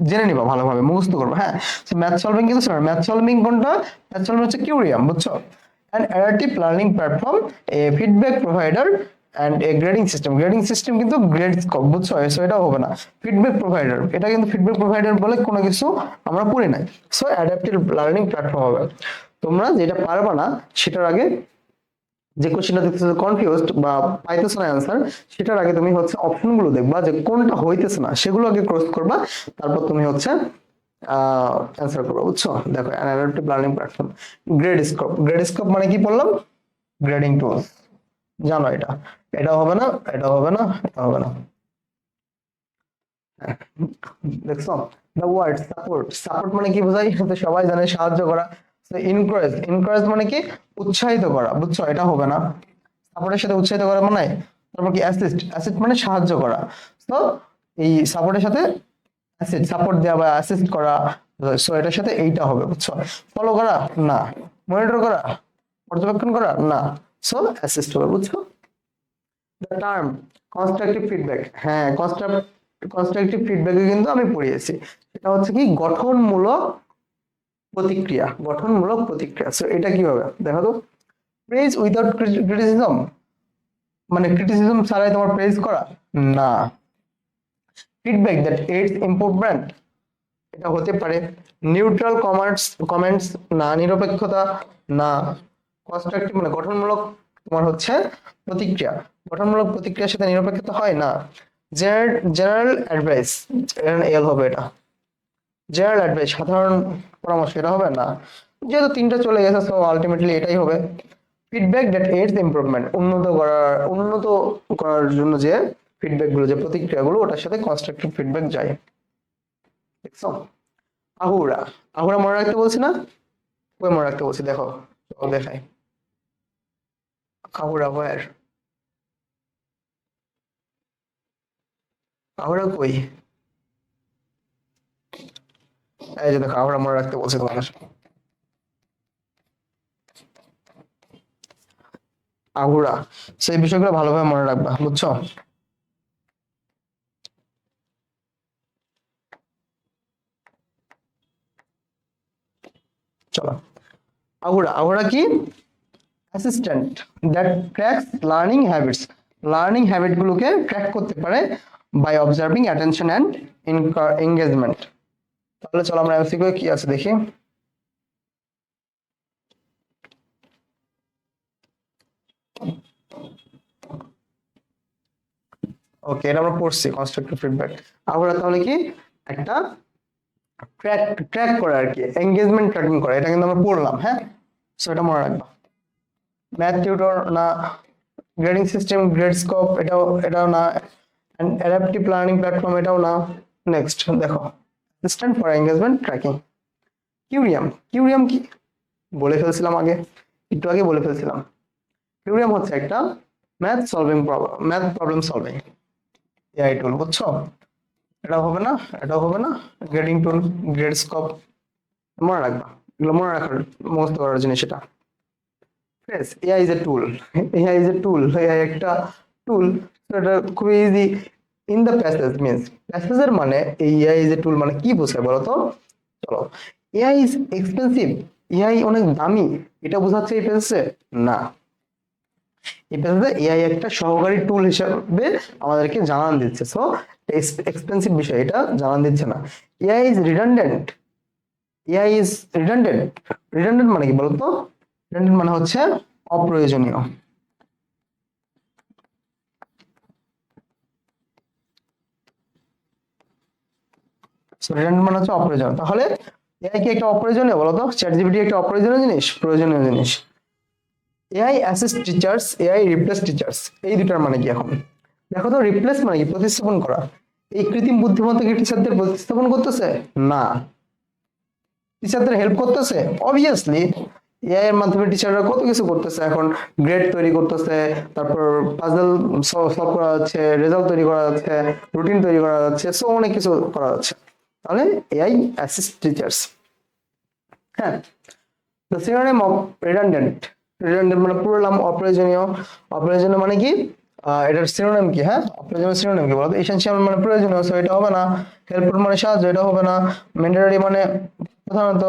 জেনে নিবা ভালোভাবে, মুখস্থ করবো, হ্যাঁ। ম্যাথ সলভিং কিন্তু ছিল না। ম্যাথ সলভিং কোনটা? ম্যাথ সলভিং হচ্ছে কিউরিয়াম, বুঝছো? An adaptive learning platform, A feedback provider and a grading system, grading system কিন্তু গ্রেড স্কোর, বুঝছো? সো এটাও হবে না। ফিডব্যাক প্রোভাইডার, এটা কিন্তু ফিডব্যাক প্রোভাইডার বলে কোনো কিছু আমরা পড়ি নাই। সো অ্যাডাপটিভ লার্নিং প্ল্যাটফর্ম হবে। তোমরা যেটা পারবা না সেটার আগে, যে কোশ্চেনটা দেখতেছো কনফিউজড বা পাইতেছো না অ্যান্সার, সেটার আগে তুমি হচ্ছে অপশনগুলো দেখবা যে কোনটা হইতেছে না, সেগুলো আগে ক্রস করবা, তারপর তুমি হচ্ছে অ্যান্সার করবা, বুঝছো? দেখো adaptive learning platform. Grade scope, grade scope মানে কি বললাম? গ্রেডিং টুলস, জানো এটা? এটা হবে না, এটা হবে না, এটা হবে না। দেখছো? দ্য ওয়ার্ড সাপোর্ট, সাপোর্ট মানে কি বোঝায়? তো সবাই জানে সাহায্য করা। ইনকারেজ, ইনকারেজ মানে কি? উৎসাহিত করা, বুঝছো? এটা হবে না। সাপোর্টের সাথে উৎসাহিত করা মানে? তারপর কি অ্যাসিস্ট, অ্যাসিস্ট মানে সাহায্য করা। তো এই সাপোর্টের সাথে অ্যাসিস্ট, সাপোর্ট দেওয়া বা অ্যাসিস্ট করা, সো এটার সাথে এইটা হবে, বুঝছো? ফলো করা না, মনিটর করা, পর্যবেক্ষণ করা না, সো অ্যাসিস্ট হবে, বুঝছো? দ্য টার্ম কনস্ট্রাকটিভ ফিডব্যাক, হ্যাঁ, কনস্ট্রাকটিভ ফিডব্যাকে কিন্তু আমি পড়িয়েছি। সেটা হচ্ছে কি? গঠনমূলক প্রতিক্রিয়া, গঠনমূলক প্রতিক্রিয়া। সো এটা কি হবে দেখো তো? প্রেজ উইদাউট ক্রিটিসিজম, মানে ক্রিটিসিজম ছাড়াই তোমার প্রেজ করা? না। ফিডব্যাক দ্যাট এইডস ইমপ্রুভমেন্ট, এটা হতে পারে। নিউট্রাল কমেন্টস না, নিরপেক্ষতা না। কনস্ট্রাকটিভ মানে গঠনমূলক তোমার হচ্ছে প্রতিক্রিয়া, গঠনমূলক প্রতিক্রিয়ার সাথে নিরপেক্ষতা হয় না। জেনারেল অ্যাডভাইস, এল হবে এটা। জেনারেল অ্যাডভাইস সাধারণ পরামর্শ, এটা হবে না। যেহেতু তিনটা চলে গেছে, সো আলটিমেটলি এটাই হবে। ফিডব্যাক দ্যাট এইডস ইমপ্রুভমেন্ট, উন্নত করার জন্য যে ফিডব্যাক গুলো, যে প্রতিক্রিয়াগুলো, ওটার সাথে কনস্ট্রাকটিভ ফিডব্যাক যায়। দেখছো? আহুরা, আহুরা মনে রাখতে বলছি না? কই মনে রাখতে বলছি, দেখো, চলো দেখাই। আহুরা ওয়ার, আহুরা কই? এই যে দেখো, আহুরা মনে রাখতে বলছি তোমাদের। আহুরা, সেই বিষয়গুলো ভালোভাবে মনে রাখবা, বুঝছো? চলো, আহুরা, আহুরা কি? Assistant that tracks learning habits, learning habit গুলোকে ট্র্যাক করতে পারে by observing attention and engagement. তাহলে চলো আমরা এমসিকিউ কি আছে দেখি। ওকে, এটা আমরা পড়ছি কনস্ট্রাকটিভ ফিডব্যাক। আহুরা তাহলে কি? একটা ট্র্যাক, ট্র্যাক করে আর কি, এঙ্গেজমেন্ট ট্র্যাকিং করে, এটা কিন্তু আমরা পড়লাম, হ্যাঁ? সো এটা মনে রাখবা। ম্যাথ টিউটর না, গ্রেডিং সিস্টেম, গ্রেড স্কোপ এটাও, এটাও না, অ্যাডাপটিভ লার্নিং প্ল্যাটফর্ম এটাও না। নেক্সট দেখো, অ্যাসিস্ট্যান্ট ফর এঙ্গেজমেন্ট ট্র্যাকিং। কিউরিয়াম, কিউরিয়াম কি? বলে ফেলছিলাম আগে, একটু আগে বলে ফেলছিলাম। কিউরিয়াম হচ্ছে একটা math solving problem, math problem solving AI টুল, বুঝছো? এটাও হবে না, এটাও হবে না। গ্রেডিং টুল, গ্রেড স্কোপ, মনে রাখবা, এগুলো মনে রাখার, মুখস্থ করার জিনিস এটা। Yes, AI is a tool. AI is a tool. AI একটা টুল, এটা খুবই easy. In the passage means, প্যাসেজের মানে AI is a tool মানে কি বোঝায় বলো তো? চলো, AI is expensive, AI অনেক দামি, এটা বোঝাচ্ছে এই প্যাসেজে? না, এই প্যাসেজে AI একটা সহকারী টুল হিসেবে আমাদেরকে জানান দিচ্ছে। সো এক্সপেন্সিভ বিষয় এটা জানান দিচ্ছে না। AI is redundant, AI is redundant, redundant মানে কি বলতো? redundant মানে হচ্ছে অপ্রয়োজনীয়। রিডান্ডেন্ট মানে হচ্ছে অপ্রয়োজনীয়। তাহলে এআই কি একটা অপ্রয়োজনীয় বলতো? চ্যাট জিপিটি একটা অপ্রয়োজনীয় জিনিস? প্রয়োজনীয় জিনিস। AI assist teachers, AI replace teachers, এই দুটার মানে কি এখন? দেখো তো, রিপ্লেস মানে কি? প্রতিস্থাপন করা। এই কৃত্রিম বুদ্ধিমত্তা কি টিচারদের প্রতিস্থাপন করতেছে? না। টিচারদের হেল্প করতেছে? অবভিয়াসলি। এআই এর মাধ্যমে টিচাররা কত কিছু করতেছে এখন, গ্রেড তৈরি করতেছে, তারপর পাজল সলভ করা যাচ্ছে, রেজাল্ট তৈরি করা যাচ্ছে, রুটিন তৈরি করা যাচ্ছে, সো অনেক কিছু করা যাচ্ছে। তাহলে এআই অ্যাসিস্ট টিচার্স। হ্যাঁ, the synonym of redundant, redundant মানে পুরোলাম অপ্রয়োজনীয়। অপ্রয়োজনীয় মানে কি? এটার সিনোনিম কি? হ্যাঁ, অপ্রয়োজনীয় সিনোনিম কি বলতো? এসেনশিয়াল মানে প্রয়োজনীয়, সো এটা হবে না। হেল্পফুল মানে সাহায্য, এটা হবে না। ম্যান্ডেটরি মানে প্রধানত,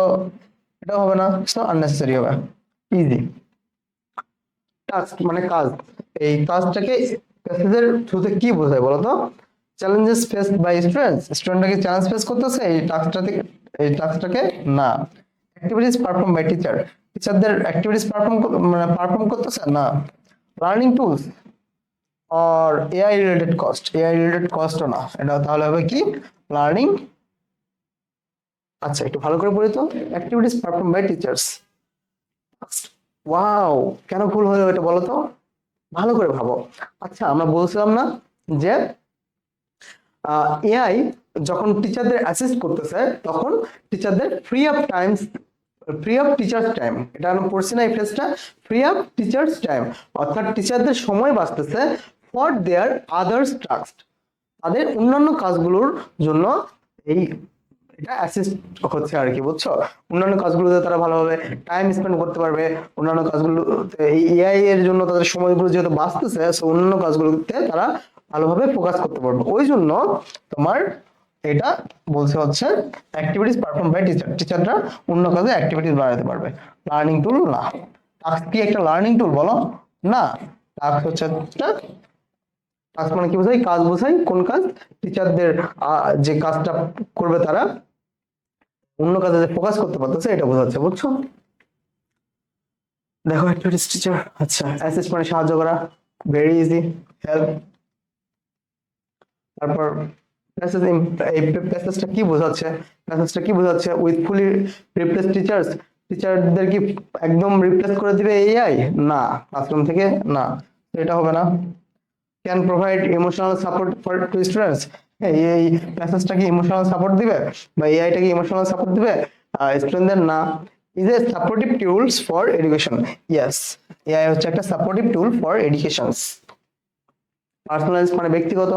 এটা হবে না। সো আননেসেসারি হবে। ইজি। টাস্ক মানে কাজ, এই কাজটাকে প্যাসেজের থ্রুতে কি বোঝায় বলতো? চ্যালেঞ্জেস ফেস বাই স্টুডেন্টস, স্টুডেন্টরা কি চ্যালেঞ্জ ফেস করতেছে এই টাস্কটাতে, এই টাস্কটাকে? না। অ্যাক্টিভিটিস পারফর্ম বাই টিচার, টিচারদের অ্যাক্টিভিটিস পারফর্ম মানে পারফর্ম করতেছে? না। Learning tools or AI related cost, AI related কস্টও না, এটা তাহলে হবে কি? লার্নিং। আচ্ছা, একটু ভালো করে পড়ি তো, activities perform by teachers. Wow, কেন ভুল হলো এটা বলো তো? ভালো করে ভাবো। আচ্ছা, আমরা বলছিলাম না যে এআই যখন টিচারদের অ্যাসিস্ট করতেছে তখন টিচারদের free of Times, free of teachers time, এটা আমরা পড়ছি না এই ফ্রেজটা? ফ্রি অফ টিচার্স টাইম, অর্থাৎ টিচারদের সময় বাঁচতেছে ফর দেয়ার আদার্স টাস্ক, তাদের অন্যান্য কাজগুলোর জন্য এই এটা অ্যাসিস্ট হচ্ছে আর কি, বুঝছো? অন্যান্য কাজগুলোতে তারা ভালোভাবে টাইম স্পেন্ড করতে পারবে, অন্যান্য কাজগুলোতে এই এআই এর জন্য তাদের সময়গুলো যেহেতু বাঁচতেছে, সো অন্যান্য কাজগুলোতে তারা ভালোভাবে ফোকাস করতে পারবে। ওই জন্য তোমার এটা বলছে হচ্ছে অ্যাক্টিভিটিস পারফর্ম বাই টিচার, টিচাররা অন্য কাজে অ্যাক্টিভিটিস বাড়াতে পারবে। লার্নিং টুল না। টাস্ক কি একটা লার্নিং টুল বলো? না। টাস্ক হচ্ছে একটা, টাস্ক মানে কি বোঝাই? কাজ বোঝাই। কোন কাজ? টিচারদের যে কাজটা করবে তারা অন্য কাজে যে ফোকাস করতে পারতেছে এটা বোঝাচ্ছে, বুঝছো? দেখো, অ্যাক্টিভিটিস টিচার, আচ্ছা, অ্যাসিস্ট মানে সাহায্য করা, ভেরি ইজি, হেল্প। তারপর প্যাসেজ, এই প্যাসেজটা কি বোঝাচ্ছে? প্যাসেজটা কি বোঝাচ্ছে? উইথ ফুলি রিপ্লেস টিচার্স, টিচারদের কি একদম রিপ্লেস করে দিবে এআই? না। ক্লাসরুম থেকে? না, এটা হবে না। Can provide emotional support for to students. এই প্যাসেজটা কি ইমোশনাল সাপোর্ট দিবে বা এআইটা কি ইমোশনাল সাপোর্ট দিবে স্টুডেন্টদের? না। Is a supportive tools for education. Yes, AI হচ্ছে একটা supportive tool for educations. Personalize মানে ব্যক্তিগত,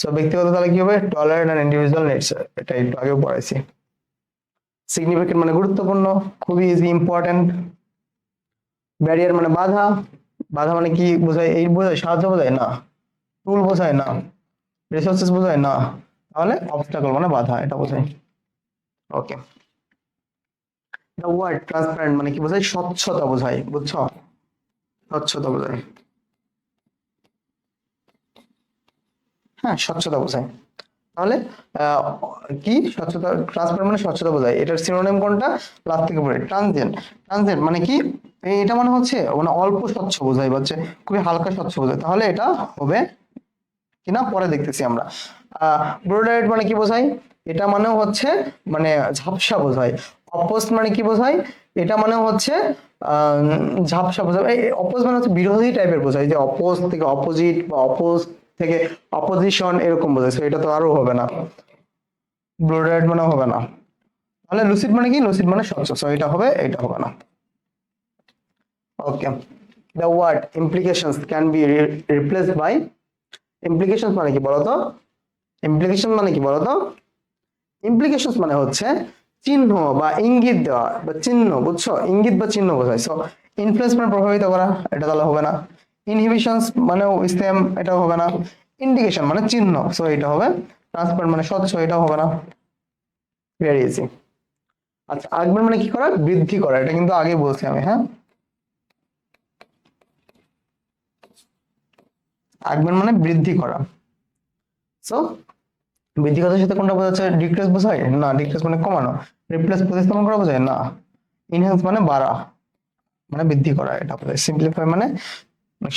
সো ব্যক্তিগত তাহলে কি হবে? টলারেন্ট এন্ড ইন্ডিভিজুয়াল নিডস, এটা একটু আগেও পড়াইছি। সিগনিফিকেন্ট মানে গুরুত্বপূর্ণ, খুবই ইজি, ইম্পর্টেন্ট। ব্যারিয়ার মানে বাধা, বাধা মানে কি বোঝায়? এই বোঝায় সাহায্য বোঝায় না, টুল বোঝায় না, রিসোর্সেস বোঝায় না, তাহলে অবস্টাকল মানে বাধা, এটা বোঝায়। ওকে, দ্য ওয়ার্ড ট্রান্সপারেন্ট মানে কি বোঝায়? স্বচ্ছতা বোঝায়, বুঝছো? স্বচ্ছতা বোঝায়, হ্যাঁ স্বচ্ছতা বোঝায়। তাহলে আহ, কি স্বচ্ছতা, ট্রান্সপারেন্ট মানে স্বচ্ছতা বোঝায়। এটার সিনোনিম কোনটা? লাস্ট থেকে পড়ে, ট্রানজিয়েন্ট। ট্রানজিয়েন্ট মানে কি? এটা মানে হচ্ছে মানে অল্প স্বচ্ছ বোঝায়, হচ্ছে খুবই হালকা স্বচ্ছ বোঝায়, তাহলে এটা হবে কিনা পরে দেখতেছি আমরা। ব্রোডাইড মানে কি বোঝায়? এটা মানেও হচ্ছে মানে ঝাপসা বোঝায়। অপোজ মানে কি বোঝায়? এটা মানে হচ্ছে আহ ঝাপসা বোঝায়। অপোজ মানে হচ্ছে বিরোধী টাইপের বোঝায়, যে অপোজ থেকে অপোজিট বা অপোজ থেকে অপোজিশন এরকম বোঝায়, তো এটা তো আরো হবে না, ব্রোডাইড মানে হবে না। তাহলে লুসিড মানে কি? লুসিড মানে স্বচ্ছ, সো এটা হবে, এটা হবে না। Okay, the word implications can be replaced by. Implications মানে কি বলতো? ইমপ্লিকেশন মানে কি বলতো? ইমপ্লিকেশনস মানে হচ্ছে চিহ্ন বা ইঙ্গিত দেওয়া বা চিহ্ন, বুঝছো? ইঙ্গিত বা চিহ্ন বোঝায়। সো ইনফ্লুয়েন্স মানে প্রভাবিত করা, এটা তাহলে হবে না। ইনহিবিশনস মানেও সেম, এটাও হবে না। ইন্ডিকেশন মানে চিহ্ন, সো এটা হবে। ট্রান্সপারেন্ট মানে স্বচ্ছ, এটাও হবে না। Very easy. আচ্ছা, আর্গুমেন্ট মানে কি করা? বৃদ্ধি করা, এটা কিন্তু আগে বলছি আমি, হ্যাঁ। আর্গুমেন্ট মানে বৃদ্ধি করা। সো বৃদ্ধি কথার সাথে কোনটা বোঝাচ্ছে? ডিক্রিজ বোঝায় না, ডিক্রিজ মানে কমানো। রিপ্লেস প্রতিস্থাপন করা বোঝায় না। ইনহ্যান্স মানে বাড়া, মানে বৃদ্ধি করা, এটা বোঝায়। সিম্পলিফাই মানে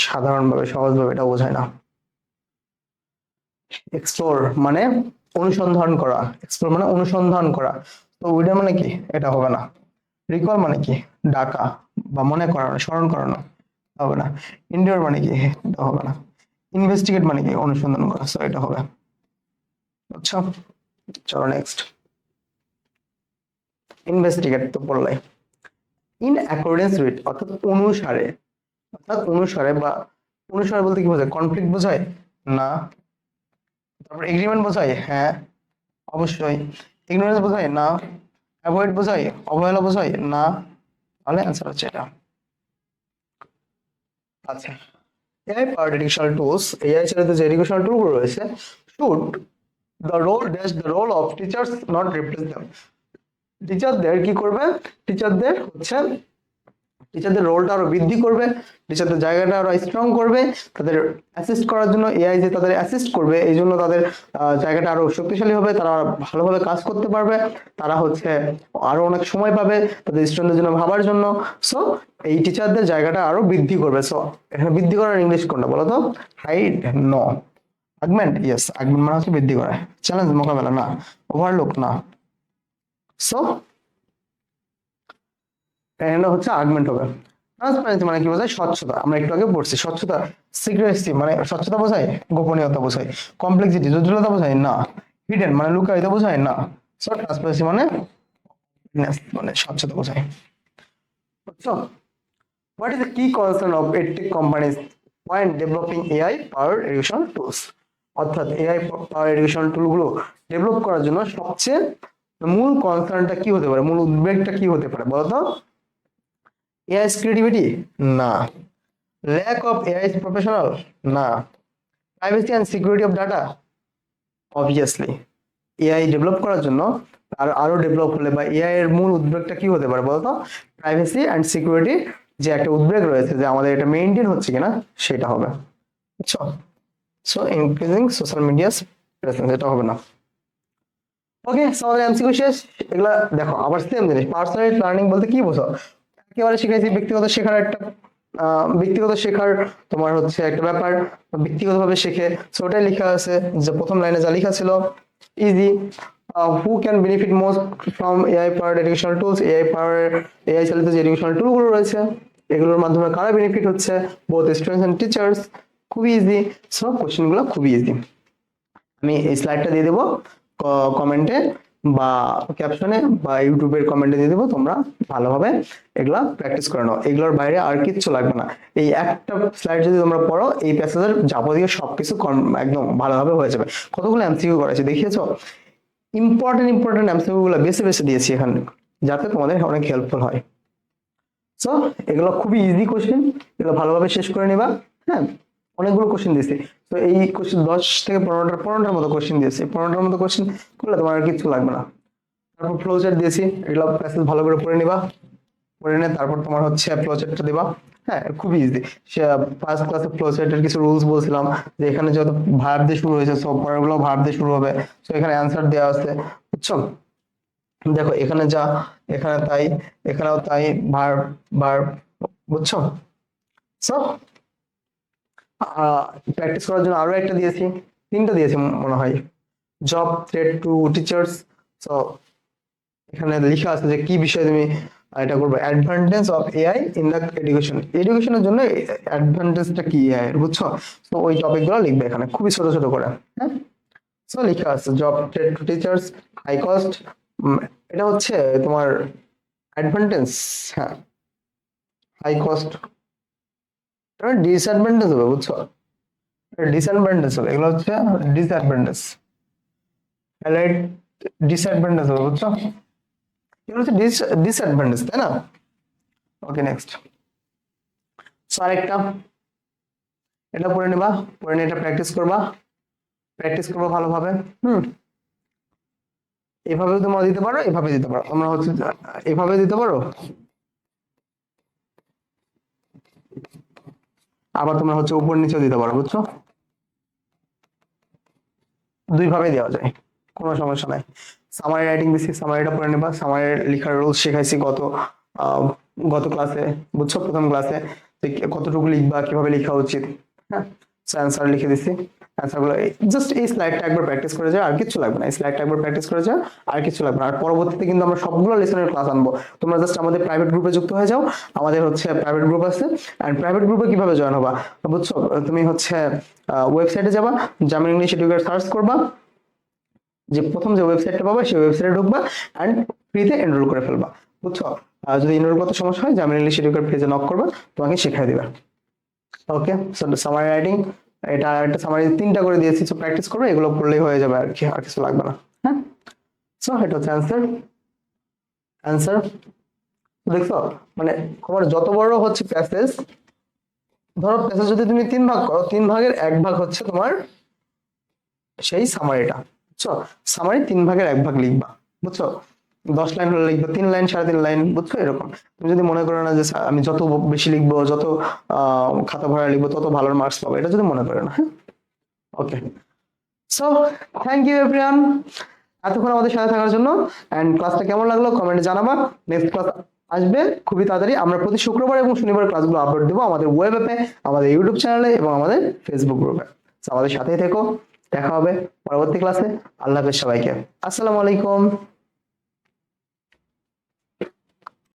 সাধারণভাবে, সহজভাবে, এটা বোঝায় না। এক্সপ্লোর মানে অনুসন্ধান করা, এক্সপ্লোর মানে অনুসন্ধান করা, তো ওইটা মানে কি? এটা হবে না। রিকল মানে কি? ডাকা বা মনে করানো, স্মরণ করানো, হবে না। ইন্ডিওর মানে কি? এটা হবে না। ইনভেস্টিগেট মানে কি? অনুসন্ধান করা, সো এটা হবে। আচ্ছা, চলো নেক্সট। ইনভেস্টিগেট তো বললাই। ইন অ্যাকর্ডেন্স উইথ অর্থাৎ অনুসারে, অর্থাৎ অনুসারে বা অনুসারে বলতে কি বোঝায়? কনফ্লিক্ট বোঝায় না। তারপর এগ্রিমেন্ট বোঝায়, হ্যাঁ অবশ্যই। ইগনোরেন্স বোঝায় না। অ্যাভয়েড বোঝায়, অবহেলা বোঝায় না। তাহলে অ্যান্সার হচ্ছে এটা। আচ্ছা, AI powered educational tools, AI চালিত যে এডুকেশনাল টুলগুলো রয়েছে, should the role of teachers not replace them. টিচারদের কি করবে? টিচারদের হচ্ছে টিচারদের রোলটা আরো বৃদ্ধি করবে, টিচারদের জায়গাটা আরো স্ট্রং করবে, তাদের অ্যাসিস্ট করার জন্য এআই যে তাদের অ্যাসিস্ট করবে, এই জন্য তাদের জায়গাটা আরো শক্তিশালী হবে, তারা ভালোভাবে কাজ করতে পারবে, তারা হচ্ছে আরো অনেক সময় পাবে তাদের স্টুডেন্টদের জন্য ভাবার জন্য। সো এই টিচারদের জায়গাটা আরো বৃদ্ধি করবে। সো এখানে বৃদ্ধি করার ইংলিশ কোনটা বলো তো? Hide, no. Augment, yes, augment মানে হচ্ছে বৃদ্ধি করা। চ্যালেঞ্জ, মোকাবেলা না। ওভারলুক না। সো এখানে হচ্ছে আর্গুমেন্ট হবে। ট্রান্সপারেন্সি মানে কি বোঝায়? স্বচ্ছতা, আমরা একটু আগে পড়ছি স্বচ্ছতা। সিক্রেসি মানে স্বচ্ছতা বোঝায়, গোপনীয়তা বোঝায়। কমপ্লেক্সিটি জটিলতা বোঝায় না। হিডেন মানে লুকায়িত বোঝায় না। সো ট্রান্সপারেন্সি মানে মানে স্বচ্ছতা বোঝায়, বুঝছো? হোয়াট ইজ দ্য কি concern of edtech companies point developing AI power education tools? অর্থাৎ এআই পাওয়ার এডুকেশন টুলগুলো ডেভেলপ করার জন্য সবচেয়ে মূল কনসার্নটা কি হতে পারে, মূল উদ্বেগটা কি হতে পারে বলতো? এআই's creativity? না। Lack of AI's professional? না। Privacy and security of data? Obviously. AI develop করার জন্য আর আরো ডেভেলপ হলে বা এআই এর মূল উদ্বেগটা কি হতে পারে বলতো? প্রাইভেসি অ্যান্ড সিকিউরিটি, যে একটা উদ্বেগ রয়েছে যে আমাদের এটা মেইনটেইন হচ্ছে কিনা, সেটা হবে, বুঝছো? So increasing social medias presence, এটা হবে না। ওকে, সো আমাদের এমসিকিউ শেষ। এগুলা দেখো আবার সেম জিনিস। পার্সোনাল লার্নিং বলতে কি বোঝো? একেবারে শিখাইছি ব্যক্তিগত শেখার একটা ব্যক্তিগত শেখার তোমার হচ্ছে একটা ব্যাপার, ব্যক্তিগতভাবে শেখে, সো ওটাই লেখা আছে যে প্রথম লাইনে যা লেখা ছিল। Easy. Who can benefit most from AI powered educational tools? AI চালিত যে এডুকেশনাল টুলগুলো রয়েছে, এগুলোর মাধ্যমে কারা বেনিফিট হচ্ছে? Both students and teachers. খুবই ইজি। সো কোশ্চেনগুলো খুবই ইজি। আমি এই স্লাইডটা দিয়ে দেবো কমেন্টে বা ক্যাপশনে বা ইউটিউবের কমেন্টে দিয়ে দেবো, তোমরা ভালোভাবে এগুলা প্র্যাকটিস করে নাও। এগুলোর বাইরে আর কিচ্ছু লাগবে না। এই একটা স্লাইড যদি তোমরা পড়ো, এই প্যাসেজের যাবতীয় সবকিছু একদম ভালোভাবে হয়ে যাবে। কতগুলো এমসিকিউ করেছে দেখিয়েছো? ইম্পর্টেন্ট এমসিকিউ গুলো বেছে বেছে দিয়েছি এখানে, যাতে তোমাদের অনেক হেল্পফুল হয়। সো এগুলো খুবই ইজি কোশ্চেন, এগুলো ভালোভাবে শেষ করে নিবা। হ্যাঁ, অনেকগুলো কোশ্চেন দিয়েছি। তো এই কোশ্চেন 10 থেকে 15টার মতো কোশ্চেন দিয়েছি। 15টার মতো কোশ্চেন করলে তোমার আর কিছু লাগবে না। তারপর ফ্লো চার্ট দিয়েছি, এগুলো প্যাসেজ ভালো করে পড়ে নিবা। পড়ে নিয়ে তারপর তোমার হচ্ছে ফ্লো চার্টটা দিবা। হ্যাঁ, খুবই ইজি। সে ফার্স্ট ক্লাসে ফ্লো চার্টের কিছু রুলস বলছিলাম, যে এখানে যত ভার্ব দিয়ে শুরু হয়েছে সব পরেরগুলো ভার্ব দিয়ে শুরু হবে। তো এখানে অ্যান্সার দেওয়া আছে, বুঝছো? দেখো এখানে যা, এখানে তাই, এখানেও তাই, ভার্ব ভার্ব, বুঝছো? সো প্র্যাকটিস করার জন্য আরো একটা দিয়েছি, তিনটা দিয়েছি মনে হয়। Job threat to teachers. So এখানে লেখা আছে যে কি বিষয়ে তুমি এটা করবে, advantage of AI in the education. এডুকেশনের জন্য অ্যাডভান্টেজটা কি এআই এর, বুঝছো? তো ওই টপিক গুলো লিখবে এখানে খুবই ছোট ছোট করে। হ্যাঁ, সো লেখা আছে job threat to teachers, high cost. এটা হচ্ছে তোমার অ্যাডভান্টেজ। হ্যাঁ, হাই কস্ট ডিসঅ্যাডভান্টেজ হবে, বুঝছো? ডিসঅ্যাডভান্টেজ হবে, এগুলো হচ্ছে ডিসঅ্যাডভান্টেজ। অ্যালাইড ডিসঅ্যাডভান্টেজ হবে, বুঝছো? এগুলো হচ্ছে ডিসঅ্যাডভান্টেজ, তাই না? ওকে, নেক্সট। সো আরেকটা, এটা পড়ে নিবা, পড়ে নিয়ে এটা প্র্যাকটিস করবা ভালোভাবে। এভাবে তোমরা দিতে পারো, এভাবে দিতে পারো, তোমরা হচ্ছে এভাবে দিতে পারো, আবার তোমরা হচ্ছে উপর নিচেও দিতে পারো, বুঝছো? দুই ভাবে দেওয়া যায়, কোনো সমস্যা নাই। সামারি রাইটিং দিছি, সামারিটা পড়ে নেবা। সামারি লেখার রুলস শেখাইছি আহ, গত ক্লাসে, বুঝছো? প্রথম ক্লাসে কতটুকু লিখবা, কিভাবে লেখা উচিত। হ্যাঁ, অ্যান্সার লিখে দিছি। অ্যান্সার গুলো জাস্ট এই স্লাইডটা একবার প্র্যাকটিস করে যাও, আর কিছু লাগবে না। এই স্লাইডটা একবার প্র্যাকটিস করে যাও, আর কিছু লাগবে না। আর পরবর্তীতে কিন্তু আমরা সবগুলো লেসনের ক্লাস আনবো। তোমরা জাস্ট আমাদের প্রাইভেট গ্রুপে যুক্ত হয়ে যাও। আমাদের হচ্ছে প্রাইভেট গ্রুপ আছে। এন্ড প্রাইভেট গ্রুপে কিভাবে জয়েন হবা, বুঝছো? তুমি হচ্ছে ওয়েবসাইটে যাবা, জামিন ইংলিশ এডুকেটর সার্চ করবা, যে প্রথম যে ওয়েবসাইটটা পাবা সেই ওয়েবসাইটে ঢুকবা এন্ড ফ্রিতে এনরোল করে ফেলবা, বুঝছো? আর যদি এনরোল করতে সমস্যা হয়, জামিন ইংলিশ এডুকেটর পেজে নক করবা, তোমাকে শেখাই দিবে। ওকে, সো সামারি রাইটিং, এটা একটা সামারি 3টা করে দিয়েছি। সো প্র্যাকটিস করবে, এগুলো পড়লেই হয়ে যাবে আর কি, আর কিছু লাগবে না। হ্যাঁ, সো এটা হচ্ছে অ্যান্সার। দেখছো, মানে তোমার যত বড় হচ্ছে প্যাসেজ, ধরো প্যাসেজ যদি তুমি 3 ভাগ করো, 3 ভাগের 1 ভাগ হচ্ছে তোমার সেই সামারিটা, বুঝছো? সামারি 3 ভাগের 1 ভাগ লিখবা, বুঝছো? 10 লাইন হলে লিখবে 3 লাইন, 3.5 লাইন, বুঝছো? এরকম। তুমি যদি মনে করো না যে আমি যত বেশি লিখবো, যত খাতা ভরা লিখবো, তত ভালো মার্কস পাবো, এটা যদি মনে করো না। হ্যাঁ, okay. So thank you everyone, এতক্ষণ আমাদের সাথে থাকার জন্য। এন্ড ক্লাসটা কেমন লাগলো কমেন্টে জানাবা। নেক্সট ক্লাস আসবে খুবই তাড়াতাড়ি। আমরা প্রতি শুক্রবার এবং শনিবার ক্লাসগুলো আপলোড দেবো আমাদের ওয়েব অ্যাপে, আমাদের ইউটিউব চ্যানেলে এবং আমাদের ফেসবুক গ্রুপে। আমাদের সাথেই থেকো, দেখা হবে পরবর্তী ক্লাসে। আল্লাহ হাফেজ সবাইকে, আসসালামু আলাইকুম।